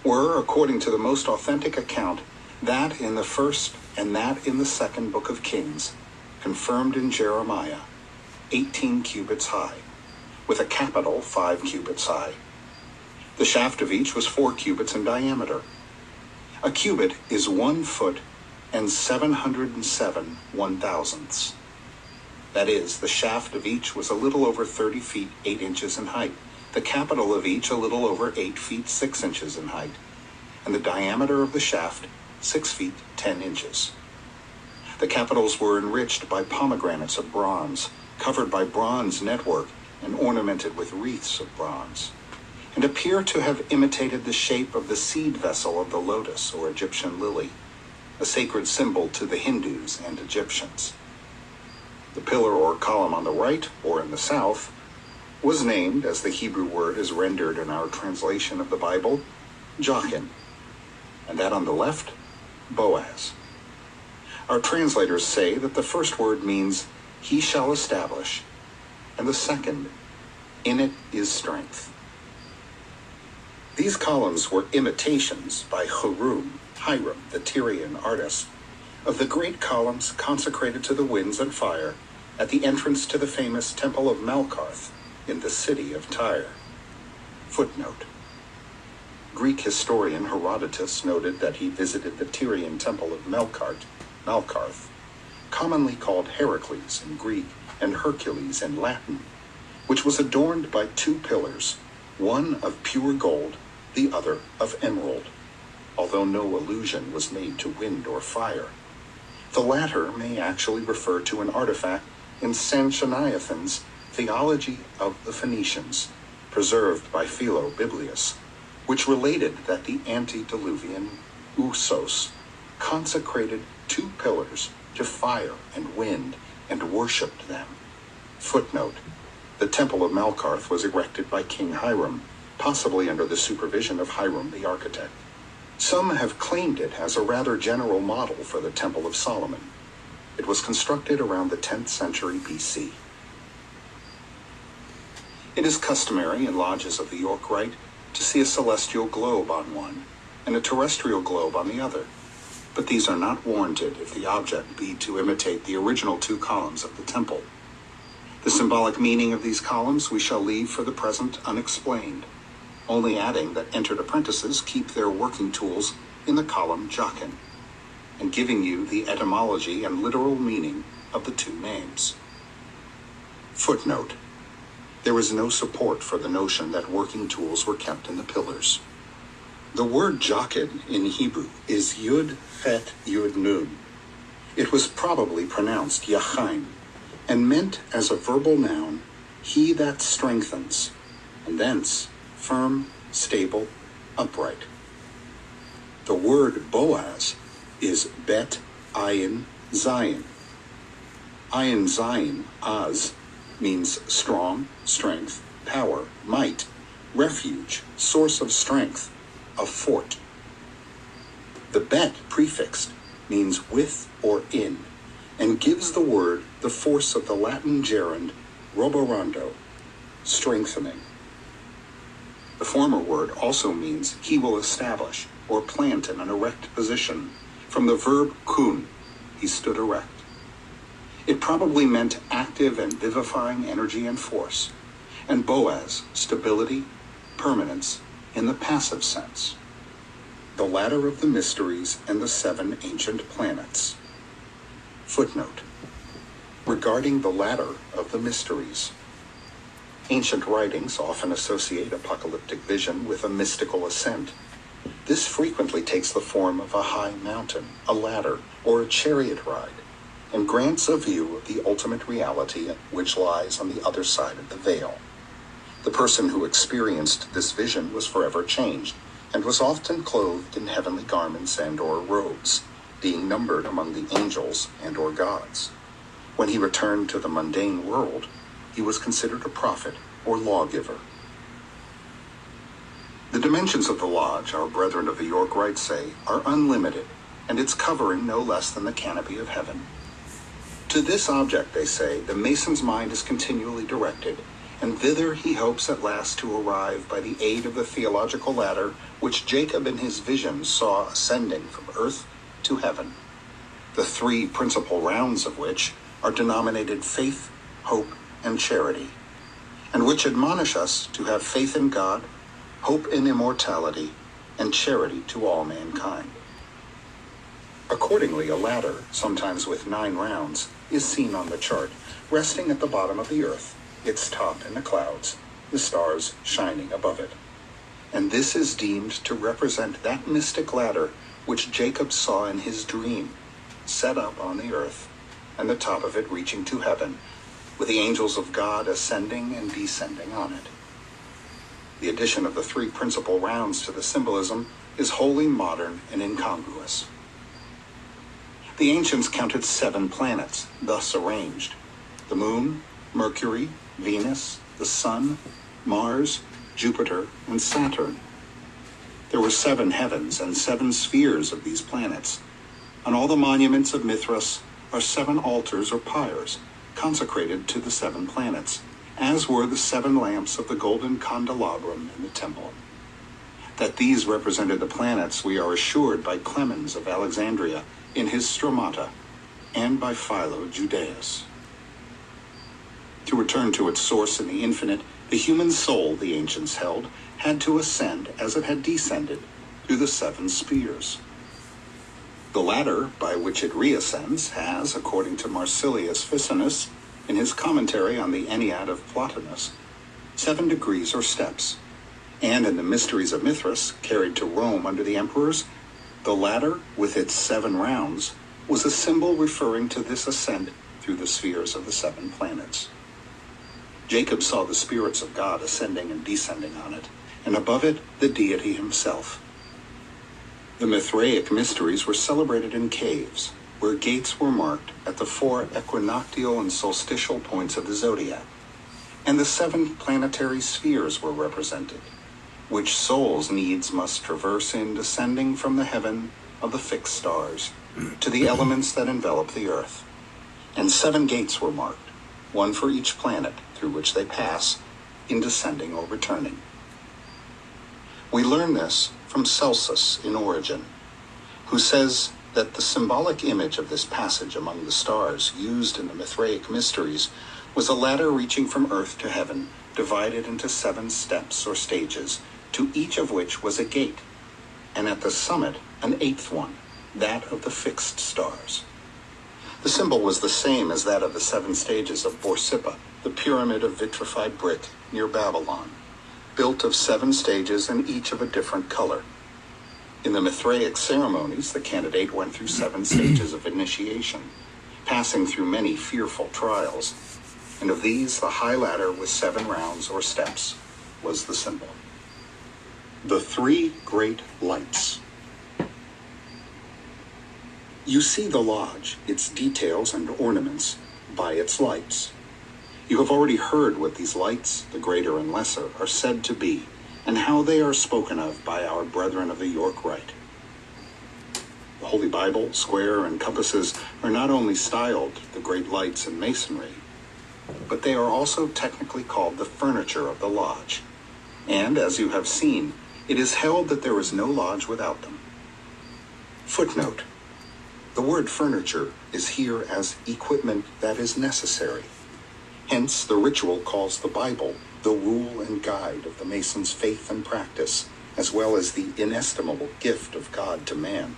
were, according to the most authentic account, that in the first and that in the second book of Kings, confirmed in Jeremiah, 18 cubits high, with a capital 5 cubits high. The shaft of each was 4 cubits in diameter. A cubit is 1 foot and 707 1/1000ths. That is, the shaft of each was a little over 30 feet 8 inches in height, the capital of each a little over 8 feet 6 inches in height, and the diameter of the shaft 6 feet 10 inches. The capitals were enriched by pomegranates of bronze, covered by bronze network and ornamented with wreaths of bronze, and appear to have imitated the shape of the seed vessel of the lotus or Egyptian lily, a sacred symbol to the Hindus and Egyptians. The pillar or column on the right, or in the south, was named, as the Hebrew word is rendered in our translation of the Bible, Jachin, and that on the left, Boaz. Our translators say that the first word means, he shall establish, and the second, in it is strength. These columns were imitations by Hiram, the Tyrian artist, of the great columns consecrated to the winds and fire at the entrance to the famous Temple of Melkarth in the city of Tyre. Footnote. Greek historian Herodotus noted that he visited the Tyrian Temple of Melkarth, commonly called Heracles in Greek and Hercules in Latin, which was adorned by 2 pillars, one of pure gold, the other of emerald, although no allusion was made to wind or fire. The latter may actually refer to an artifact in Sanchoniathon's Theology of the Phoenicians, preserved by Philo Biblius, which related that the antediluvian Usos consecrated 2 pillars to fire and wind and worshipped them. Footnote. The Temple of Melkarth was erected by King Hiram, possibly under the supervision of Hiram the architect. Some have claimed it as a rather general model for the Temple of Solomon. It was constructed around the 10th century BC. It is customary in lodges of the York Rite to see a celestial globe on one and a terrestrial globe on the other, but these are not warranted if the object be to imitate the original 2 columns of the temple. The symbolic meaning of these columns we shall leave for the present unexplained, only adding that entered apprentices keep their working tools in the column Jachin, and giving you the etymology and literal meaning of the 2 names. Footnote. There is no support for the notion that working tools were kept in the pillars. The word Jachin in Hebrew is Yud Het Yud Nun. It was probably pronounced Yachain, and meant as a verbal noun, he that strengthens, and thence firm, stable, upright. The word Boaz is Bet Ayin Zayin. Ayin Zayin, Az, means strong, strength, power, might, refuge, source of strength, a fort. The Bet prefixed means with or in, and gives the word the force of the Latin gerund roborando, strengthening. The former word also means he will establish or plant in an erect position, from the verb kun, he stood erect. It probably meant active and vivifying energy and force, and Boaz, stability, permanence, in the passive sense. The ladder of the mysteries and the 7 ancient planets. Footnote. Regarding the ladder of the mysteries. Ancient writings often associate apocalyptic vision with a mystical ascent. This frequently takes the form of a high mountain, a ladder, or a chariot ride, and grants a view of the ultimate reality which lies on the other side of the veil. The person who experienced this vision was forever changed, and was often clothed in heavenly garments and/or robes, being numbered among the angels and/or gods. When he returned to the mundane world, he was considered a prophet or lawgiver. The dimensions of the lodge, our brethren of the York Rite say, are unlimited, and its covering no less than the canopy of heaven. To this object, they say, the Mason's mind is continually directed, and thither he hopes at last to arrive by the aid of the theological ladder which Jacob in his vision saw ascending from earth to heaven, the 3 principal rounds of which are denominated faith, hope, and charity, and which admonish us to have faith in God, hope in immortality, and charity to all mankind. Accordingly, a ladder, sometimes with 9 rounds, is seen on the chart, resting at the bottom of the earth, its top in the clouds, the stars shining above it. And this is deemed to represent that mystic ladder which Jacob saw in his dream, set up on the earth, and the top of it reaching to heaven, with the angels of God ascending and descending on it. The addition of the 3 principal rounds to the symbolism is wholly modern and incongruous. The ancients counted 7 planets, thus arranged: the Moon, Mercury, Venus, the Sun, Mars, Jupiter, and Saturn. There were 7 heavens and 7 spheres of these planets. On all the monuments of Mithras are 7 altars or pyres, consecrated to the 7 planets, as were the 7 lamps of the golden candelabrum in the temple. That these represented the planets we are assured by Clemens of Alexandria in his Stromata, and by Philo Judaeus. To return to its source in the infinite, the human soul, the ancients held, had to ascend as it had descended through the 7 spheres. The ladder by which it reascends has, according to Marsilius Ficinus, in his commentary on the Ennead of Plotinus, 7 degrees or steps, and in the Mysteries of Mithras, carried to Rome under the emperors, the ladder, with its 7 rounds, was a symbol referring to this ascent through the spheres of the 7 planets. Jacob saw the spirits of God ascending and descending on it, and above it, the deity himself. The Mithraic mysteries were celebrated in caves, where gates were marked at the 4 equinoctial and solstitial points of the zodiac, and the 7 planetary spheres were represented, which souls needs must traverse in descending from the heaven of the fixed stars to the elements that envelop the earth. And 7 gates were marked, one for each planet through which they pass in descending or returning. We learn this from Celsus in Origin, who says that the symbolic image of this passage among the stars used in the Mithraic mysteries was a ladder reaching from earth to heaven, divided into 7 steps or stages, to each of which was a gate, and at the summit an 8th one, that of the fixed stars. The symbol was the same as that of the 7 stages of Borsippa, the pyramid of vitrified brick near Babylon, built of 7 stages and each of a different color. In the Mithraic ceremonies, the candidate went through 7 stages of initiation, passing through many fearful trials, and of these the high ladder with 7 rounds or steps was the symbol. The 3 great lights. You see the lodge, its details and ornaments, by its lights. You have already heard what these lights, the greater and lesser, are said to be, and how they are spoken of by our brethren of the York Rite. The Holy Bible, square, and compasses are not only styled the great lights in masonry, but they are also technically called the furniture of the lodge. And, as you have seen, it is held that there is no lodge without them. Footnote. The word furniture is here as equipment that is necessary. Hence, the ritual calls the Bible the rule and guide of the Mason's faith and practice, as well as the inestimable gift of God to man.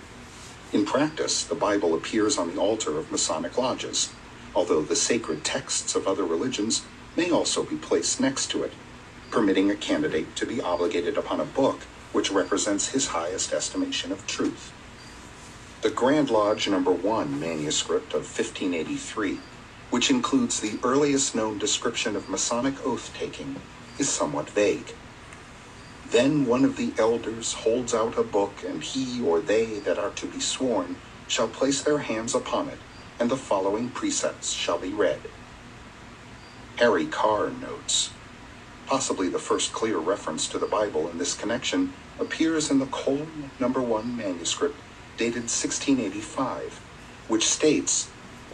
In practice, the Bible appears on the altar of Masonic lodges, although the sacred texts of other religions may also be placed next to it, permitting a candidate to be obligated upon a book which represents his highest estimation of truth. The Grand Lodge No. 1 manuscript of 1583, which includes the earliest known description of Masonic oath-taking, is somewhat vague. Then one of the elders holds out a book, and he or they that are to be sworn shall place their hands upon it, and the following precepts shall be read. Harry Carr notes, possibly the first clear reference to the Bible in this connection appears in the Colne No. 1 manuscript dated 1685, which states,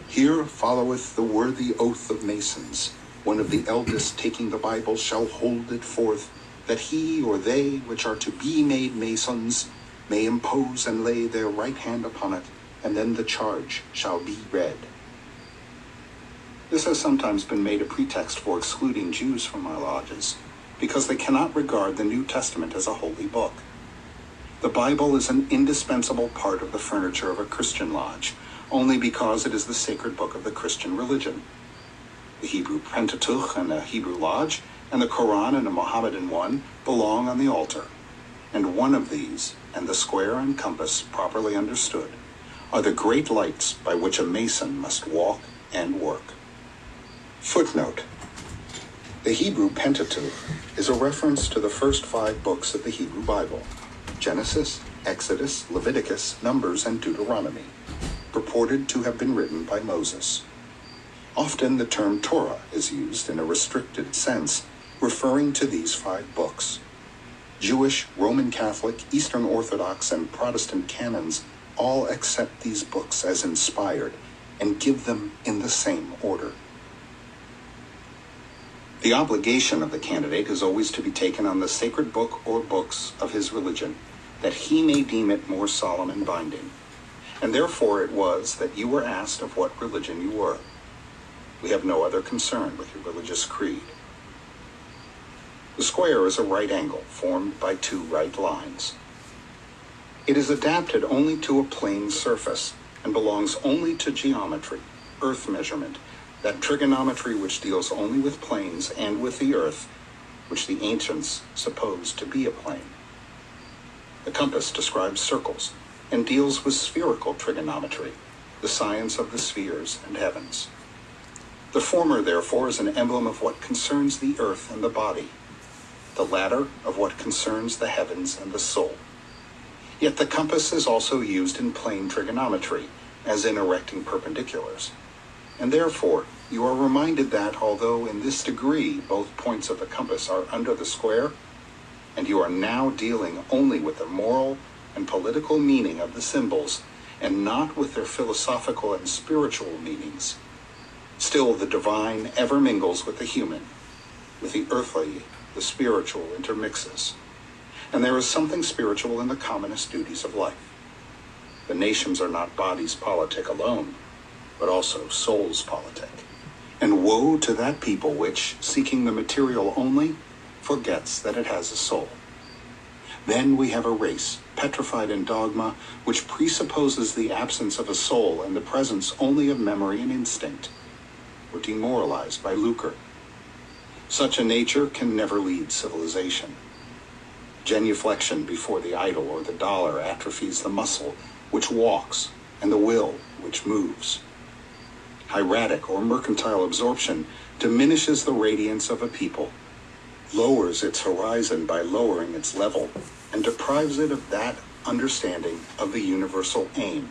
"Here followeth the worthy oath of Masons. One of the eldest taking the Bible shall hold it forth, that he or they which are to be made Masons may impose and lay their right hand upon it, and then the charge shall be read." This has sometimes been made a pretext for excluding Jews from our lodges, because they cannot regard the New Testament as a holy book. The Bible is an indispensable part of the furniture of a Christian lodge, only because it is the sacred book of the Christian religion. The Hebrew Pentateuch in a Hebrew lodge, and the Quran in a Mohammedan one, belong on the altar, and one of these, and the square and compass properly understood, are the great lights by which a Mason must walk and work. Footnote: the Hebrew Pentateuch is a reference to the first 5 books of the Hebrew Bible: Genesis, Exodus, Leviticus, Numbers, and Deuteronomy, purported to have been written by Moses. Often the term Torah is used in a restricted sense, referring to these 5 books. Jewish, Roman Catholic, Eastern Orthodox, and Protestant canons all accept these books as inspired and give them in the same order. The obligation of the candidate is always to be taken on the sacred book or books of his religion, that he may deem it more solemn and binding. And therefore it was that you were asked of what religion you were. We have no other concern with your religious creed. The square is a right angle formed by 2 right lines. It is adapted only to a plane surface and belongs only to geometry, earth measurement, that trigonometry which deals only with planes and with the earth, which the ancients supposed to be a plane. The compass describes circles and deals with spherical trigonometry, the science of the spheres and heavens. The former, therefore, is an emblem of what concerns the earth and the body, the latter of what concerns the heavens and the soul. Yet the compass is also used in plane trigonometry, as in erecting perpendiculars. And therefore, you are reminded that, although in this degree both points of the compass are under the square, and you are now dealing only with the moral and political meaning of the symbols, and not with their philosophical and spiritual meanings, still the divine ever mingles with the human, with the earthly, the spiritual intermixes. And there is something spiritual in the commonest duties of life. The nations are not bodies politic alone, but also souls politic. And woe to that people which, seeking the material only, forgets that it has a soul. Then we have a race, petrified in dogma, which presupposes the absence of a soul and the presence only of memory and instinct. We're demoralized by lucre. Such a nature can never lead civilization. Genuflection before the idol or the dollar atrophies the muscle which walks and the will which moves. Hieratic or mercantile absorption diminishes the radiance of a people, lowers its horizon by lowering its level, and deprives it of that understanding of the universal aim,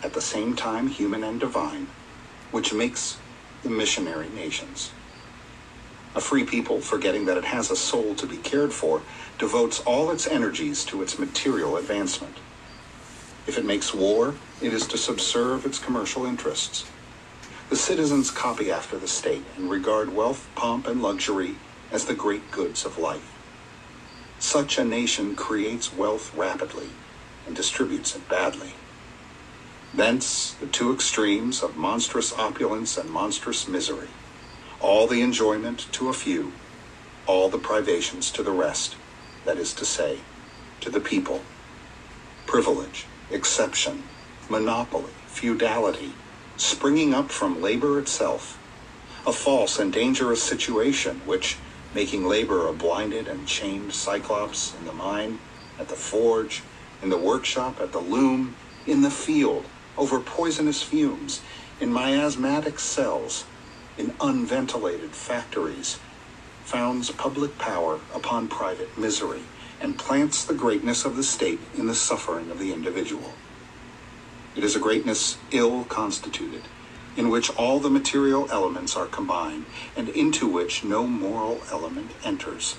at the same time human and divine, which makes the missionary nations. A free people, forgetting that it has a soul to be cared for, devotes all its energies to its material advancement. If it makes war, it is to subserve its commercial interests. The citizens copy after the state and regard wealth, pomp, and luxury as the great goods of life. Such a nation creates wealth rapidly and distributes it badly. Thence the two extremes of monstrous opulence and monstrous misery, all the enjoyment to a few, all the privations to the rest, that is to say, to the people. Privilege, exception, monopoly, feudality, springing up from labor itself, a false and dangerous situation which, making labor a blinded and chained cyclops in the mine, at the forge, in the workshop, at the loom, in the field, over poisonous fumes, in miasmatic cells, in unventilated factories, founds public power upon private misery, and plants the greatness of the state in the suffering of the individual. It is a greatness ill constituted, in which all the material elements are combined, and into which no moral element enters.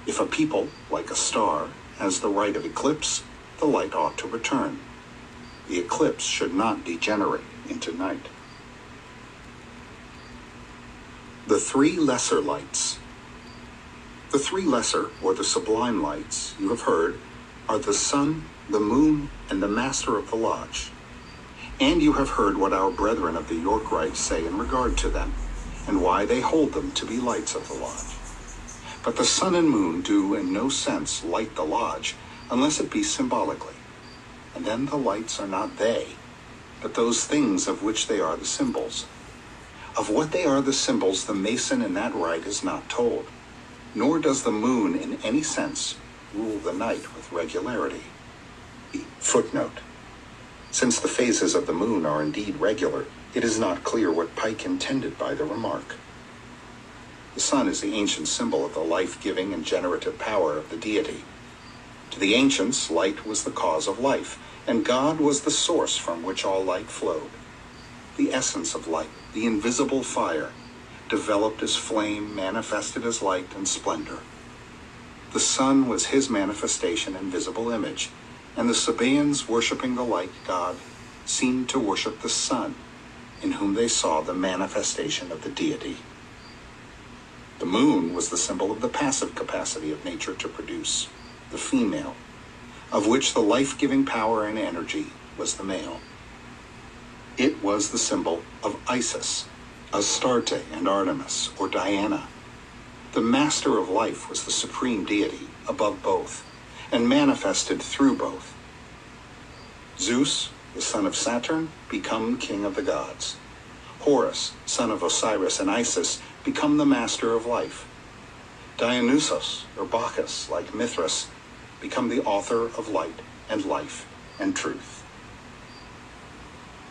If a people, like a star, has the right of eclipse, the light ought to return. The eclipse should not degenerate into night. The three lesser lights. The three lesser, or the sublime lights, you have heard, are the sun, the moon, and the master of the lodge. And you have heard what our brethren of the York Rite say in regard to them, and why they hold them to be lights of the lodge. But the sun and moon do in no sense light the lodge, unless it be symbolically. And then the lights are not they, but those things of which they are the symbols. Of what they are the symbols, the Mason in that rite is not told, nor does the moon in any sense rule the night with regularity. Footnote. Since the phases of the moon are indeed regular, it is not clear what Pike intended by the remark. The sun is the ancient symbol of the life-giving and generative power of the deity. To the ancients, light was the cause of life, and God was the source from which all light flowed. The essence of light, the invisible fire, developed as flame, manifested as light and splendor. The sun was his manifestation and visible image, and the Sabaeans, worshipping the light god, seemed to worship the sun, in whom they saw the manifestation of the deity. The moon was the symbol of the passive capacity of nature to produce, the female, of which the life-giving power and energy was the male. It was the symbol of Isis, Astarte and Artemis, or Diana. The master of life was the supreme deity above both, and manifested through both. Zeus, the son of Saturn, become king of the gods. Horus, son of Osiris and Isis, become the master of life. Dionysos, or Bacchus, like Mithras, become the author of light and life and truth.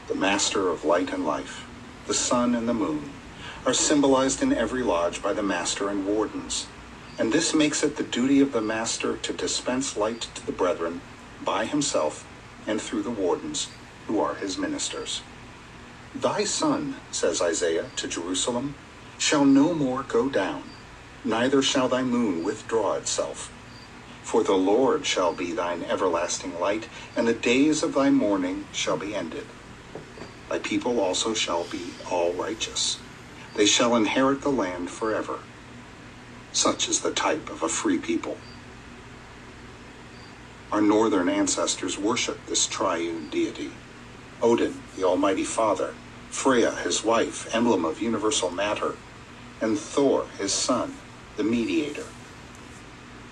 The master of light and life, the sun and the moon, are symbolized in every lodge by the master and wardens, and this makes it the duty of the master to dispense light to the brethren by himself and through the wardens, who are his ministers. Thy sun, says Isaiah to Jerusalem, shall no more go down, neither shall thy moon withdraw itself. For the Lord shall be thine everlasting light, and the days of thy mourning shall be ended. Thy people also shall be all righteous. They shall inherit the land forever. Such is the type of a free people. Our northern ancestors worshiped this triune deity. Odin, the Almighty Father, Freya, his wife, emblem of universal matter, and Thor, his son, the mediator.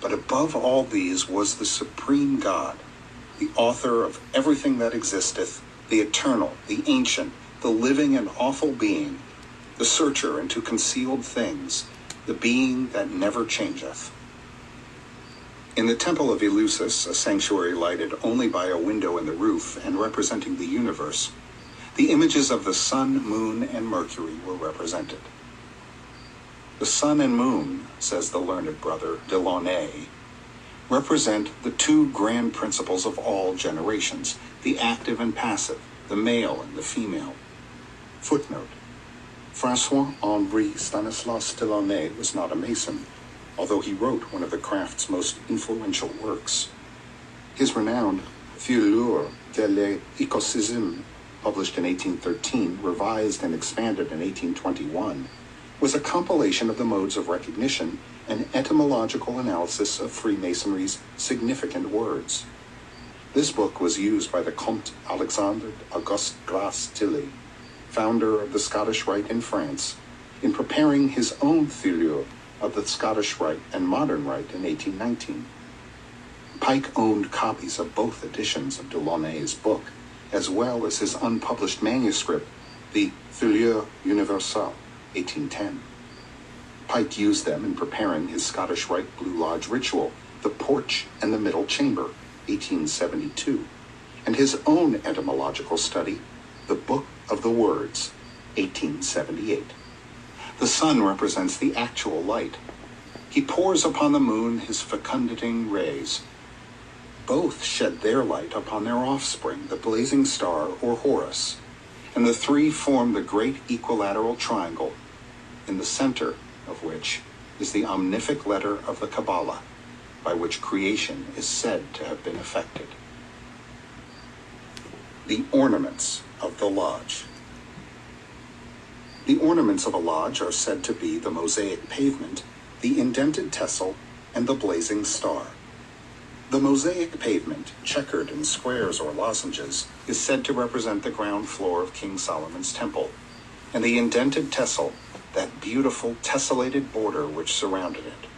But above all these was the supreme God, the author of everything that existeth, the eternal, the ancient, the living and awful being, the searcher into concealed things, the being that never changeth. In the temple of Eleusis, a sanctuary lighted only by a window in the roof and representing the universe, the images of the sun, moon, and Mercury were represented. The sun and moon, says the learned brother Delaunay, represent the two grand principles of all generations, the active and passive, the male and the female. Footnote. François-Henri Stanislas Delaunay was not a Mason, although he wrote one of the craft's most influential works. His renowned Feuillure de l'Écossisme, published in 1813, revised and expanded in 1821, was a compilation of the modes of recognition and etymological analysis of Freemasonry's significant words. This book was used by the Comte Alexandre Auguste Grace Tilly, founder of the Scottish Rite in France, in preparing his own filiure of the Scottish Rite and Modern Rite in 1819. Pike owned copies of both editions of Delaunay's book, as well as his unpublished manuscript, the Filiure Universelle, 1810. Pike used them in preparing his Scottish Rite Blue Lodge ritual, the Porch and the Middle Chamber, 1872, and his own etymological study, the Book of the Words, 1878. The sun represents the actual light. He pours upon the moon his fecundating rays. Both shed their light upon their offspring, the blazing star or Horus, and the three form the great equilateral triangle, in the center of which is the omnific letter of the Kabbalah, by which creation is said to have been effected. The ornaments of the lodge. The ornaments of a lodge are said to be the mosaic pavement, the indented tessel, and the blazing star. The mosaic pavement, checkered in squares or lozenges, is said to represent the ground floor of King Solomon's temple, and the indented tessel, that beautiful tessellated border which surrounded it.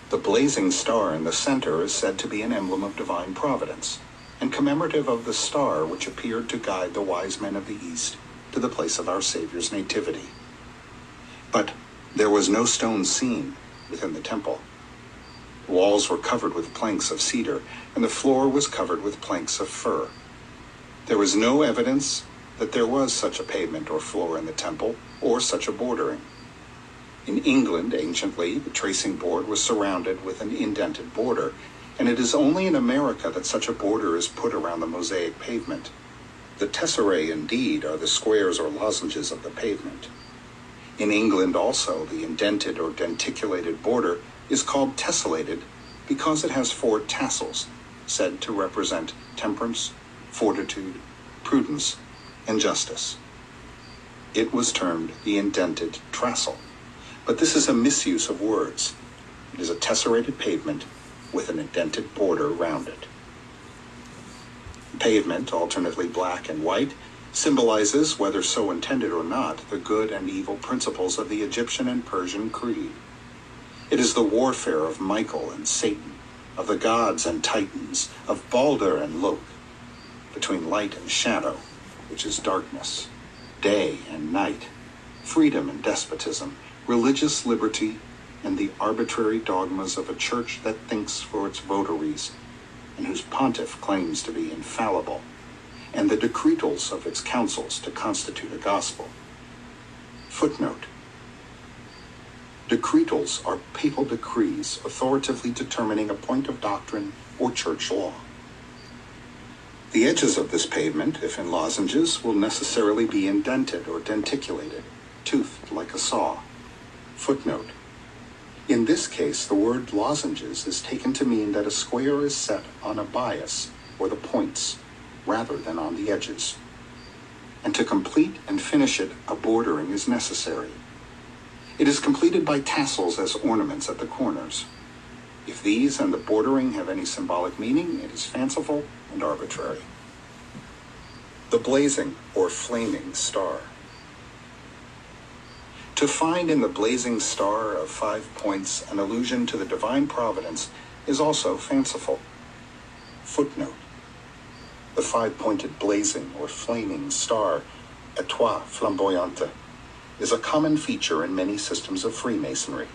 The blazing star in the center is said to be an emblem of divine providence, and commemorative of the star which appeared to guide the wise men of the East to the place of our Savior's nativity. But there was no stone seen within the temple. The walls were covered with planks of cedar, and the floor was covered with planks of fir. There was no evidence that there was such a pavement or floor in the temple, or such a bordering. In England, anciently, the tracing board was surrounded with an indented border, and it is only in America that such a border is put around the mosaic pavement. The tesserae, indeed, are the squares or lozenges of the pavement. In England also, the indented or denticulated border is called tessellated because it has 4 tassels, said to represent temperance, fortitude, prudence, and justice. It was termed the indented trassel, but this is a misuse of words. It is a tesserated pavement with an indented border round it. The pavement, alternately black and white, symbolizes, whether so intended or not, the good and evil principles of the Egyptian and Persian creed. It is the warfare of Michael and Satan, of the gods and titans, of Balder and Lok, between light and shadow, which is darkness, day and night, freedom and despotism, religious liberty, and the arbitrary dogmas of a church that thinks for its votaries, and whose pontiff claims to be infallible, and the decretals of its councils to constitute a gospel. Footnote: decretals are papal decrees authoritatively determining a point of doctrine or church law. The edges of this pavement, if in lozenges, will necessarily be indented or denticulated, toothed like a saw. Footnote: in this case, the word lozenges is taken to mean that a square is set on a bias, or the points, rather than on the edges. And to complete and finish it, a bordering is necessary. It is completed by tassels as ornaments at the corners. If these and the bordering have any symbolic meaning, it is fanciful and arbitrary. The blazing or flaming star. To find in the blazing star of 5 points an allusion to the divine providence is also fanciful. Footnote: the 5-pointed blazing or flaming star, étoile flamboyante, is a common feature in many systems of Freemasonry.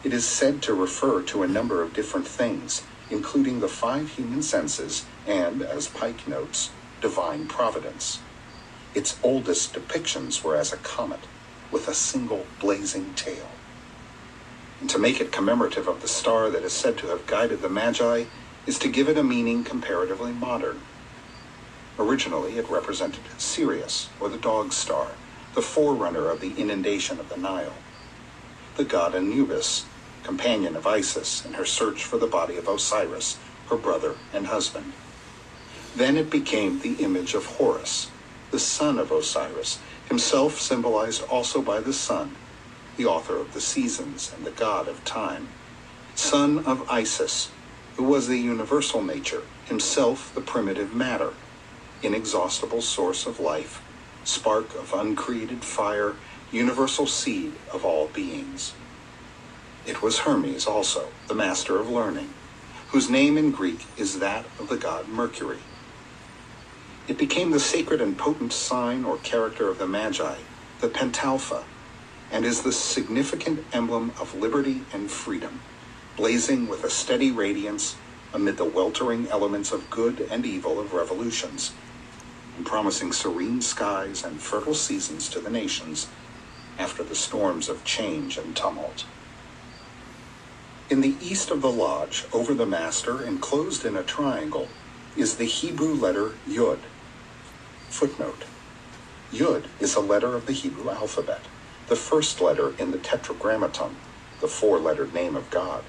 It is said to refer to a number of different things, including the 5 human senses and, as Pike notes, divine providence. Its oldest depictions were as a comet, with a single blazing tail. And to make it commemorative of the star that is said to have guided the Magi is to give it a meaning comparatively modern. Originally, it represented Sirius, or the dog star, the forerunner of the inundation of the Nile. The god Anubis, companion of Isis in her search for the body of Osiris, her brother and husband. Then it became the image of Horus, the son of Osiris, himself symbolized also by the sun, the author of the seasons and the god of time, son of Isis, who was the universal nature, himself the primitive matter, inexhaustible source of life, spark of uncreated fire, universal seed of all beings. It was Hermes also, the master of learning, whose name in Greek is that of the god Mercury. It became the sacred and potent sign or character of the Magi, the Pentalpha, and is the significant emblem of liberty and freedom, blazing with a steady radiance amid the weltering elements of good and evil of revolutions, and promising serene skies and fertile seasons to the nations after the storms of change and tumult. In the east of the lodge, over the master, enclosed in a triangle, is the Hebrew letter Yud. Footnote: Yud is a letter of the Hebrew alphabet, the first letter in the Tetragrammaton, the four-lettered name of God,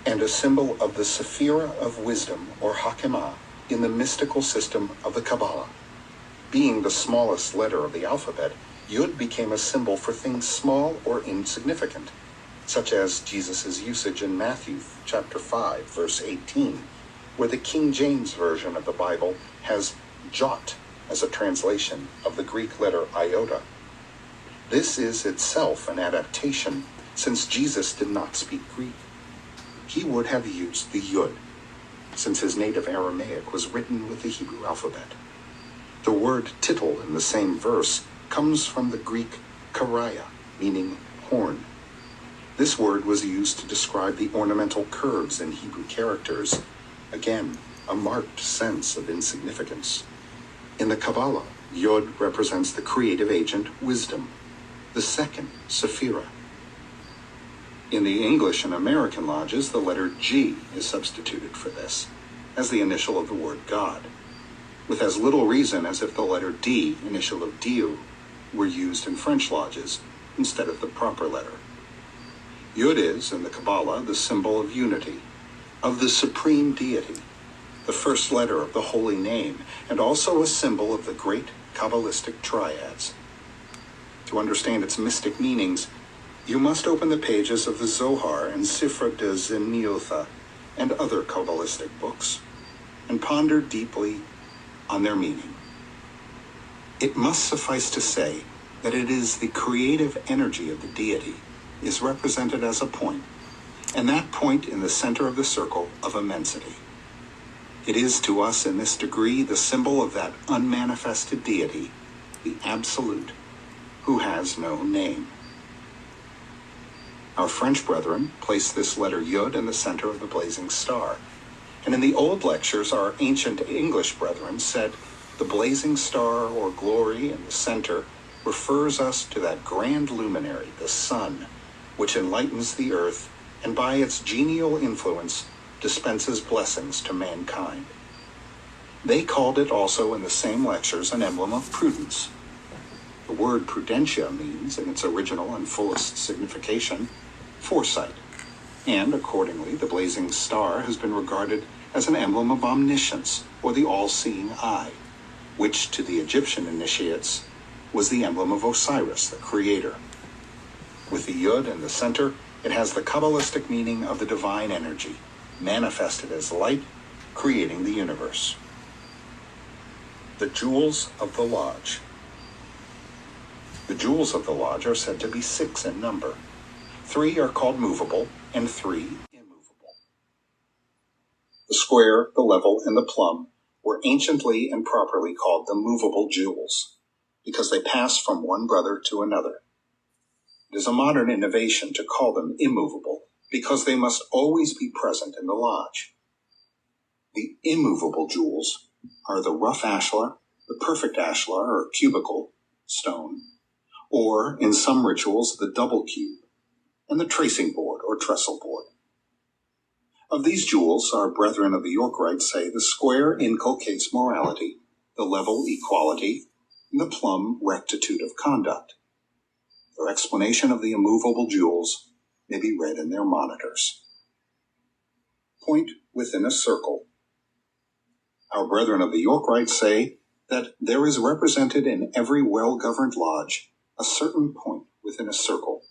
and a symbol of the Sephira of wisdom, or Hakemah, in the mystical system of the Kabbalah. Being the smallest letter of the alphabet, Yud became a symbol for things small or insignificant, such as Jesus' usage in Matthew chapter 5, verse 18, where the King James Version of the Bible has jot as a translation of the Greek letter iota. This is itself an adaptation, since Jesus did not speak Greek. He would have used the Yud, since his native Aramaic was written with the Hebrew alphabet. The word tittle in the same verse comes from the Greek karaya, meaning horn. This word was used to describe the ornamental curves in Hebrew characters, again, a marked sense of insignificance. In the Kabbalah, Yod represents the creative agent, wisdom, the second, Sephira. In the English and American lodges, the letter G is substituted for this, as the initial of the word God, with as little reason as if the letter D, initial of Dieu, were used in French lodges instead of the proper letter. Yud is, in the Kabbalah, the symbol of unity, of the supreme deity, the first letter of the holy name, and also a symbol of the great Kabbalistic triads. To understand its mystic meanings, you must open the pages of the Zohar and Sifra de Zeniotha and other Kabbalistic books, and ponder deeply on their meaning. It must suffice to say that it is the creative energy of the deity is represented as a point, and that point in the center of the circle of immensity. It is to us in this degree the symbol of that unmanifested deity, the Absolute, who has no name. Our French brethren place this letter Yud in the center of the blazing star, and in the old lectures our ancient English brethren said the blazing star or glory in the center refers us to that grand luminary, the sun, which enlightens the earth and by its genial influence dispenses blessings to mankind. They called it also in the same lectures an emblem of prudence. The word prudentia means, in its original and fullest signification, foresight, and accordingly the blazing star has been regarded as an emblem of omniscience, or the all-seeing eye, which to the Egyptian initiates was the emblem of Osiris, the creator. With the Yud in the center, it has the Kabbalistic meaning of the divine energy, manifested as light, creating the universe. The Jewels of the Lodge. The jewels of the lodge are said to be 6 in number. 3 are called movable, and 3 immovable. The square, the level, and the plumb were anciently and properly called the movable jewels, because they pass from one brother to another. It is a modern innovation to call them immovable, because they must always be present in the lodge. The immovable jewels are the rough ashlar, the perfect ashlar or cubical stone, or, in some rituals, the double cube, and the tracing board or trestle board. Of these jewels, our brethren of the York Rite say the square inculcates morality, the level equality, and the plumb rectitude of conduct. Their explanation of the immovable jewels may be read in their monitors. Point within a circle. Our brethren of the York Rite say that there is represented in every well-governed lodge a certain point within a circle,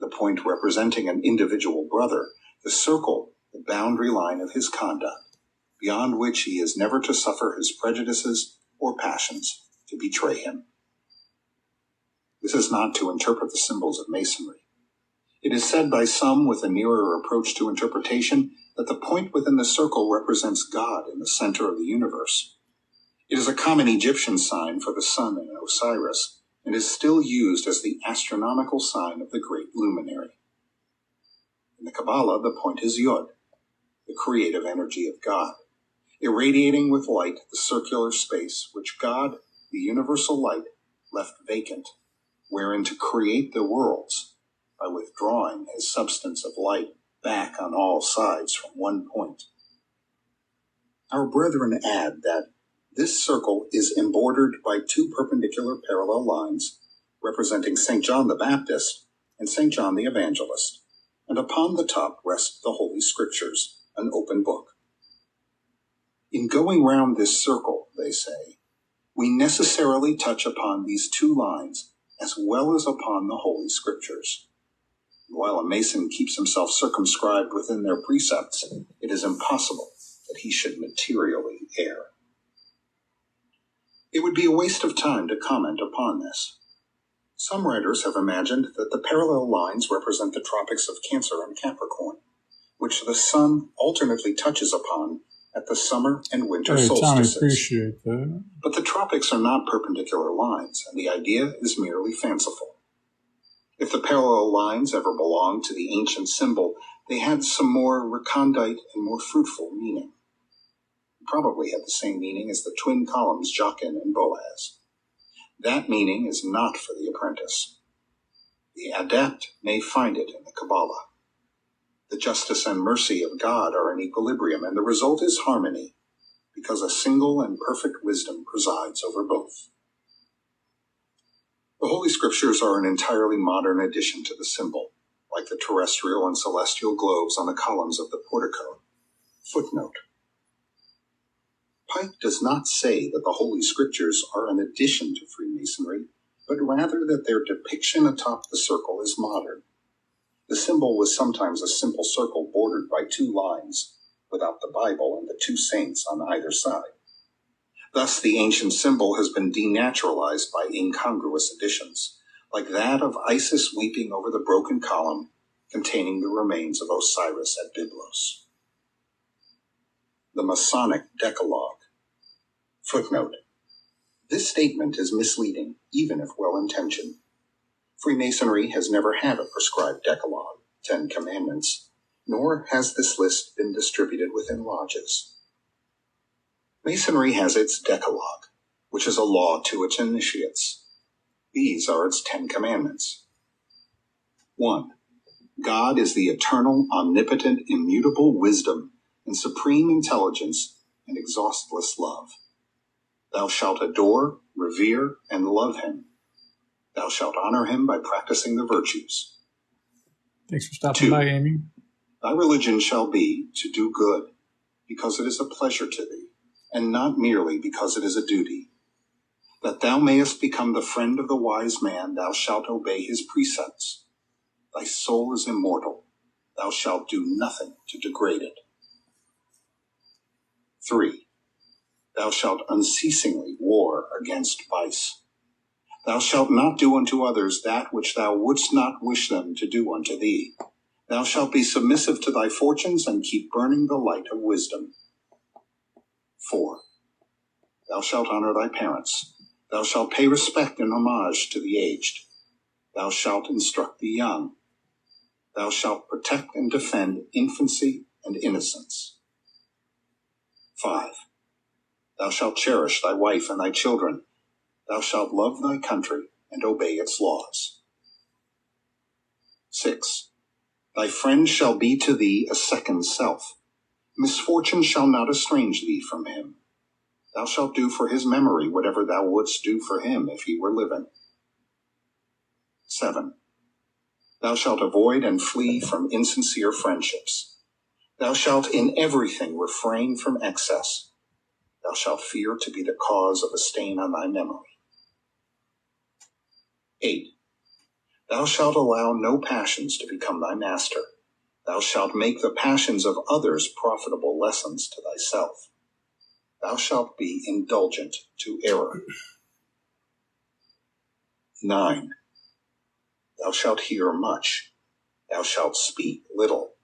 the point representing an individual brother, the circle, the boundary line of his conduct, beyond which he is never to suffer his prejudices or passions to betray him. This is not to interpret the symbols of Masonry. It is said by some with a nearer approach to interpretation that the point within the circle represents God in the center of the universe. It is a common Egyptian sign for the sun and Osiris, and is still used as the astronomical sign of the great luminary. In the Kabbalah, the point is Yod, the creative energy of God, irradiating with light the circular space which God, the universal light, left vacant, wherein to create the worlds, by withdrawing his substance of light back on all sides from one point. Our brethren add that this circle is embordered by two perpendicular parallel lines representing St. John the Baptist and St. John the Evangelist, and upon the top rest the Holy Scriptures, an open book. In going round this circle, they say, we necessarily touch upon these two lines as well as upon the Holy Scriptures. While a Mason keeps himself circumscribed within their precepts, it is impossible that he should materially err. It would be a waste of time to comment upon this. Some writers have imagined that the parallel lines represent the tropics of Cancer and Capricorn, which the sun alternately touches upon at the summer and winter solstices. Tom, I appreciate that. But the tropics are not perpendicular lines, and the idea is merely fanciful. If the parallel lines ever belonged to the ancient symbol, they had some more recondite and more fruitful meaning. They probably had the same meaning as the twin columns Jachin and Boaz. That meaning is not for the apprentice. The adept may find it in the Kabbalah. The justice and mercy of God are in equilibrium, and the result is harmony, because a single and perfect wisdom presides over both. The Holy Scriptures are an entirely modern addition to the symbol, like the terrestrial and celestial globes on the columns of the portico. Footnote. Pike does not say that the Holy Scriptures are an addition to Freemasonry, but rather that their depiction atop the circle is modern. The symbol was sometimes a simple circle bordered by two lines, without the Bible and the two saints on either side. Thus, the ancient symbol has been denaturalized by incongruous additions, like that of Isis weeping over the broken column containing the remains of Osiris at Byblos. The Masonic Decalogue. Footnote. This statement is misleading, even if well-intentioned. Freemasonry has never had a prescribed Decalogue, 10 Commandments, nor has this list been distributed within lodges. Masonry has its Decalogue, which is a law to its initiates. These are its 10 Commandments. 1. God is the eternal, omnipotent, immutable wisdom and supreme intelligence and exhaustless love. Thou shalt adore, revere, and love him. Thou shalt honor him by practicing the virtues. Thanks for stopping 2. by, Amy. Thy religion shall be to do good, because it is a pleasure to thee, and not merely because it is a duty. That thou mayest become the friend of the wise man, thou shalt obey his precepts. Thy soul is immortal. Thou shalt do nothing to degrade it. 3. Thou shalt unceasingly war against vice. Thou shalt not do unto others that which thou wouldst not wish them to do unto thee. Thou shalt be submissive to thy fortunes and keep burning the light of wisdom. 4. Thou shalt honor thy parents. Thou shalt pay respect and homage to the aged. Thou shalt instruct the young. Thou shalt protect and defend infancy and innocence. 5. Thou shalt cherish thy wife and thy children. Thou shalt love thy country and obey its laws. 6. Thy friend shall be to thee a second self. Misfortune shall not estrange thee from him. Thou shalt do for his memory whatever thou wouldst do for him if he were living. 7. Thou shalt avoid and flee from insincere friendships. Thou shalt in everything refrain from excess. Thou shalt fear to be the cause of a stain on thy memory. 8. Thou shalt allow no passions to become thy master. Thou shalt make the passions of others profitable lessons to thyself. Thou shalt be indulgent to error. 9. Thou shalt hear much. Thou shalt speak little.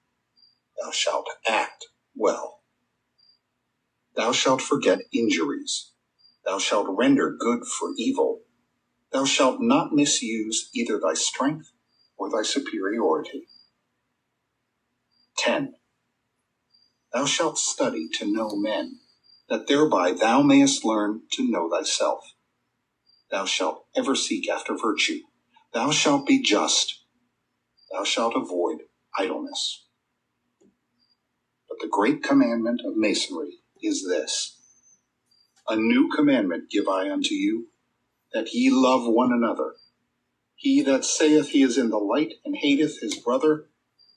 Thou shalt act well. Thou shalt forget injuries. Thou shalt render good for evil. Thou shalt not misuse either thy strength or thy superiority. 10. Thou shalt study to know men, that thereby thou mayest learn to know thyself. Thou shalt ever seek after virtue. Thou shalt be just. Thou shalt avoid idleness. But the great commandment of Masonry is this: a new commandment give I unto you, that ye love one another. He that saith he is in the light and hateth his brother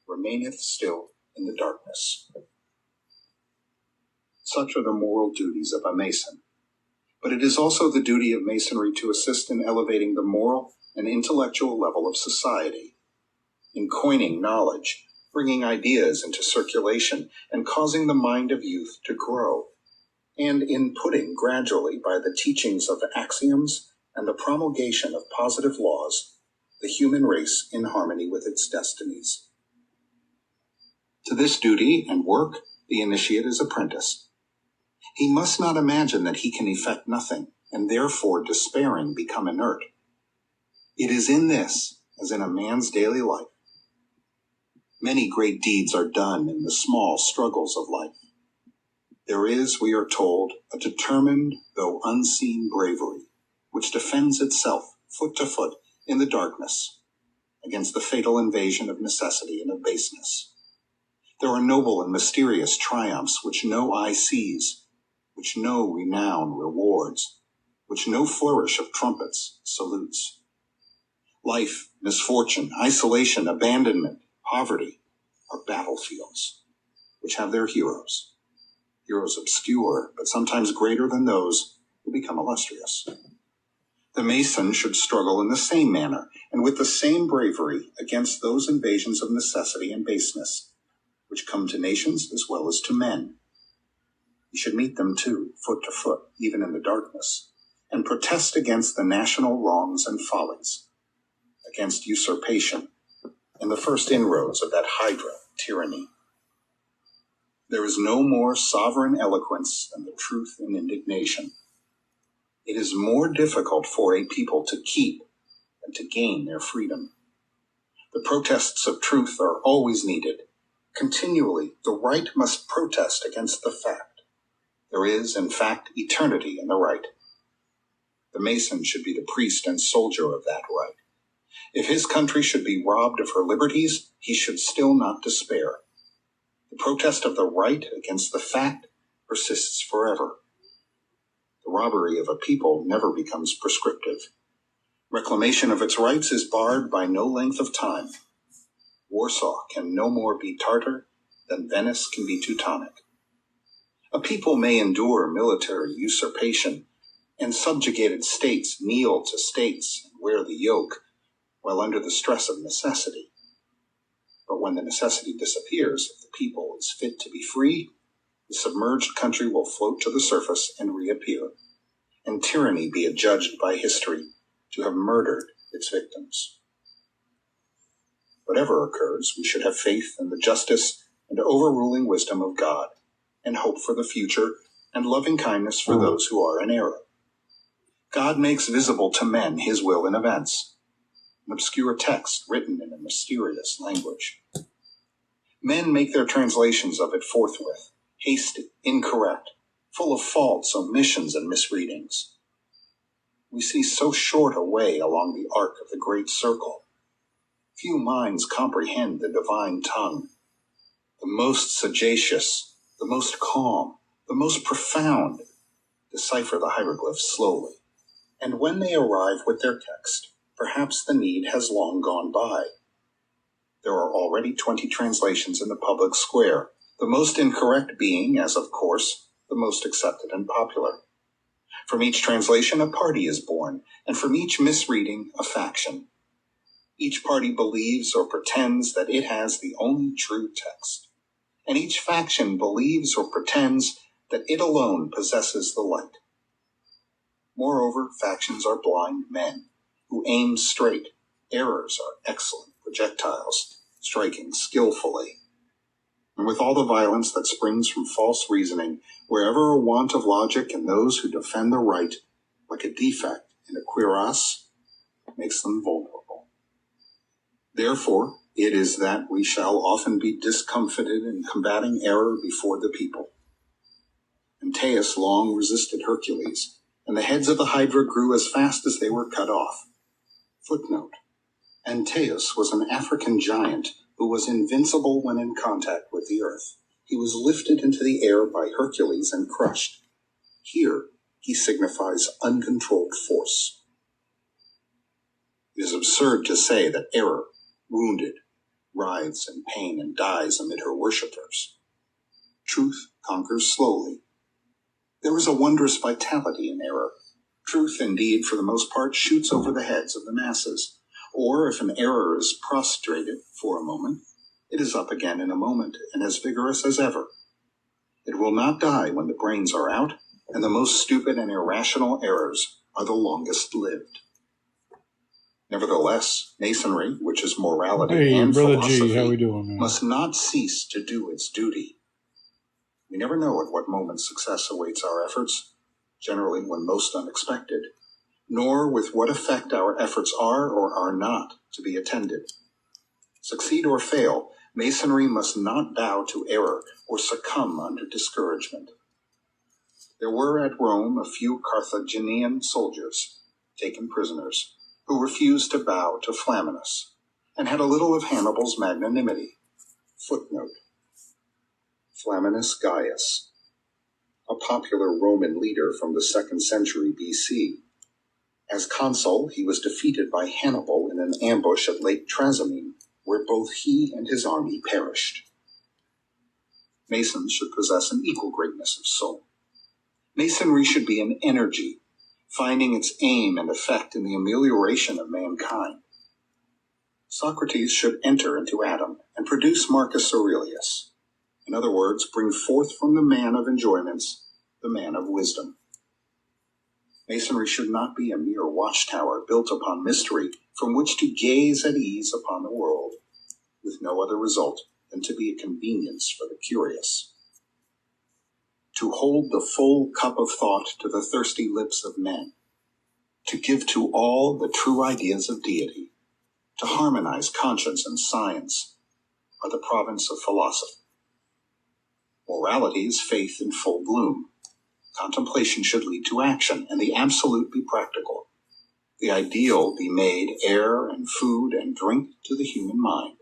remaineth still in the darkness. Such are the moral duties of a Mason. But it is also the duty of Masonry to assist in elevating the moral and intellectual level of society, in coining knowledge, bringing ideas into circulation, and causing the mind of youth to grow, and in putting gradually, by the teachings of axioms and the promulgation of positive laws, the human race in harmony with its destinies. To this duty and work the initiate is apprenticed. He must not imagine that he can effect nothing, and therefore despairing become inert. It is in this, as in a man's daily life. Many great deeds are done in the small struggles of life. There is, we are told, a determined, though unseen bravery, which defends itself, foot to foot, in the darkness, against the fatal invasion of necessity and of baseness. There are noble and mysterious triumphs which no eye sees, which no renown rewards, which no flourish of trumpets salutes. Life, misfortune, isolation, abandonment, poverty are battlefields, which have their heroes. Heroes obscure, but sometimes greater than those who become illustrious. The Mason should struggle in the same manner, and with the same bravery, against those invasions of necessity and baseness, which come to nations as well as to men. He should meet them too, foot to foot, even in the darkness, and protest against the national wrongs and follies, against usurpation, and the first inroads of that hydra, tyranny. There is no more sovereign eloquence than the truth in indignation. It is more difficult for a people to keep than to gain their freedom. The protests of truth are always needed. Continually, the right must protest against the fact. There is, in fact, eternity in the right. The Mason should be the priest and soldier of that right. If his country should be robbed of her liberties, he should still not despair. The protest of the right against the fact persists forever. The robbery of a people never becomes prescriptive. Reclamation of its rights is barred by no length of time. Warsaw can no more be Tartar than Venice can be Teutonic. A people may endure military usurpation, and subjugated states kneel to states and wear the yoke, while under the stress of necessity. But when the necessity disappears, if the people is fit to be free, the submerged country will float to the surface and reappear, and tyranny be adjudged by history to have murdered its victims. Whatever occurs, we should have faith in the justice and overruling wisdom of God, and hope for the future, and loving kindness for those who are in error. God makes visible to men his will in events, an obscure text written in a mysterious language. Men make their translations of it forthwith, hasty, incorrect, full of faults, omissions, and misreadings. We see so short a way along the arc of the great circle. Few minds comprehend the divine tongue. The most sagacious, the most calm, the most profound decipher the hieroglyphs slowly. And when they arrive with their text, perhaps the need has long gone by. There are already 20 translations in the public square, the most incorrect being, as of course, the most accepted and popular. From each translation, a party is born, and from each misreading, a faction. Each party believes or pretends that it has the only true text, and each faction believes or pretends that it alone possesses the light. Moreover, factions are blind men who aim straight. Errors are excellent projectiles, striking skillfully. And with all the violence that springs from false reasoning, wherever a want of logic in those who defend the right, like a defect in a cuirass, makes them vulnerable. Therefore, it is that we shall often be discomfited in combating error before the people. Antaeus long resisted Hercules, and the heads of the Hydra grew as fast as they were cut off. Footnote: Antaeus was an African giant who was invincible when in contact with the earth. He was lifted into the air by Hercules and crushed. Here, he signifies uncontrolled force. It is absurd to say that error, wounded, writhes in pain and dies amid her worshippers. Truth conquers slowly. There is a wondrous vitality in error. Truth, indeed, for the most part, shoots over the heads of the masses. Or if an error is prostrated for a moment, it is up again in a moment and as vigorous as ever. It will not die when the brains are out, and the most stupid and irrational errors are the longest lived. Nevertheless, Masonry, which is morality and Brother philosophy, G, how we doing, man? must not cease to do its duty. We never know at what moment success awaits our efforts, generally when most unexpected, nor with what effect our efforts are or are not to be attended. Succeed or fail, Masonry must not bow to error or succumb under discouragement. There were at Rome a few Carthaginian soldiers, taken prisoners, who refused to bow to Flaminius, and had a little of Hannibal's magnanimity. Footnote: Flaminius Gaius, a popular Roman leader from the 2nd century BC. As consul, he was defeated by Hannibal in an ambush at Lake Trasimene, where both he and his army perished. Masons should possess an equal greatness of soul. Masonry should be an energy, finding its aim and effect in the amelioration of mankind. Socrates should enter into Adam and produce Marcus Aurelius. In other words, bring forth from the man of enjoyments the man of wisdom. Masonry should not be a mere watchtower built upon mystery from which to gaze at ease upon the world, with no other result than to be a convenience for the curious. To hold the full cup of thought to the thirsty lips of men, to give to all the true ideas of deity, to harmonize conscience and science, are the province of philosophy. Morality is faith in full bloom. Contemplation should lead to action, and the absolute be practical. The ideal be made air and food and drink to the human mind.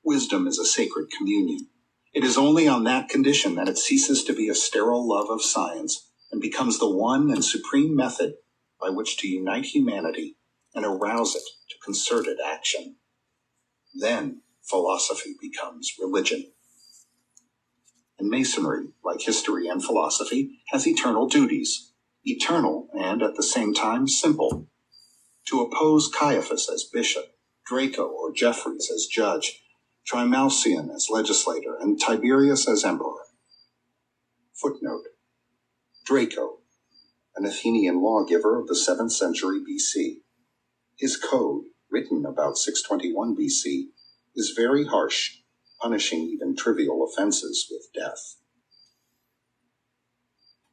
Wisdom is a sacred communion. It is only on that condition that it ceases to be a sterile love of science and becomes the one and supreme method by which to unite humanity and arouse it to concerted action. Then philosophy becomes religion. And Masonry, like history and philosophy, has eternal duties, eternal and at the same time simple. To oppose Caiaphas as bishop, Draco or Jeffreys as judge, Trimalcion as legislator, and Tiberius as emperor. Footnote: Draco, an Athenian lawgiver of the 7th century BC. His code, written about 621 BC, is very harsh, punishing even trivial offenses with death.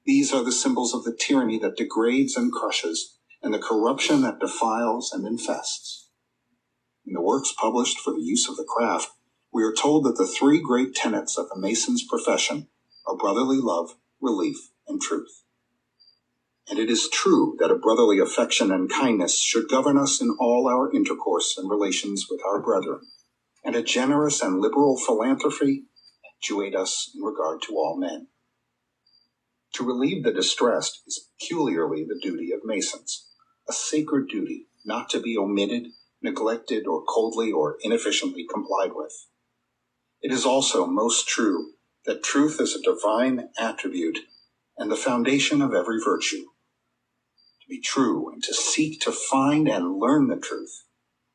These are the symbols of the tyranny that degrades and crushes, and the corruption that defiles and infests. In the works published for the use of the craft, we are told that the 3 great tenets of the Mason's profession are brotherly love, relief, and truth. And it is true that a brotherly affection and kindness should govern us in all our intercourse and relations with our brethren, and a generous and liberal philanthropy actuate us in regard to all men. To relieve the distressed is peculiarly the duty of Masons, a sacred duty not to be omitted, neglected, or coldly or inefficiently complied with. It is also most true that truth is a divine attribute and the foundation of every virtue. To be true and to seek to find and learn the truth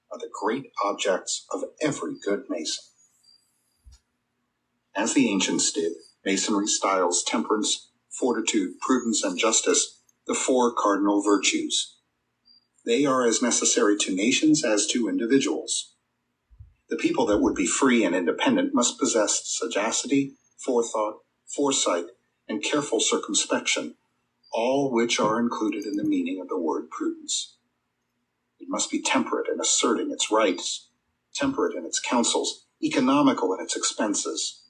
are the great objects of every good Mason. As the ancients did, Masonry styles temperance, fortitude, prudence, and justice, the four cardinal virtues. They are as necessary to nations as to individuals. The people that would be free and independent must possess sagacity, forethought, foresight, and careful circumspection, all which are included in the meaning of the word prudence. It must be temperate in asserting its rights, temperate in its counsels, economical in its expenses.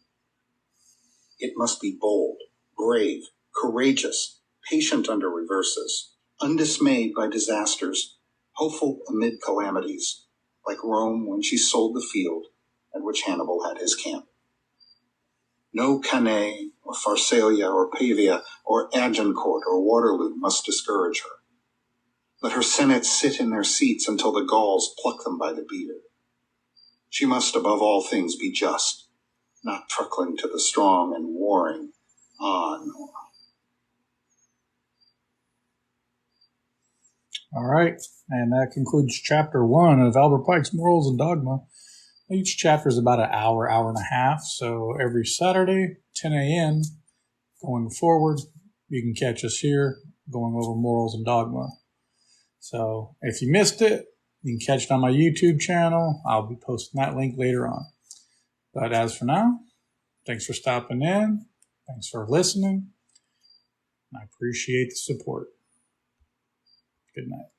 It must be bold, brave, courageous, patient under reverses, undismayed by disasters, hopeful amid calamities, like Rome when she sold the field at which Hannibal had his camp. No Cannae or Pharsalia or Pavia or Agincourt or Waterloo must discourage her. Let her senates sit in their seats until the Gauls pluck them by the beard. She must above all things be just, not truckling to the strong and warring on. All right, and that concludes chapter 1 of Albert Pike's Morals and Dogma. Each chapter is about an hour, hour and a half, so every Saturday, 10 a.m., going forward, you can catch us here going over Morals and Dogma. So if you missed it, you can catch it on my YouTube channel. I'll be posting that link later on. But as for now, thanks for stopping in. Thanks for listening. I appreciate the support. Good night.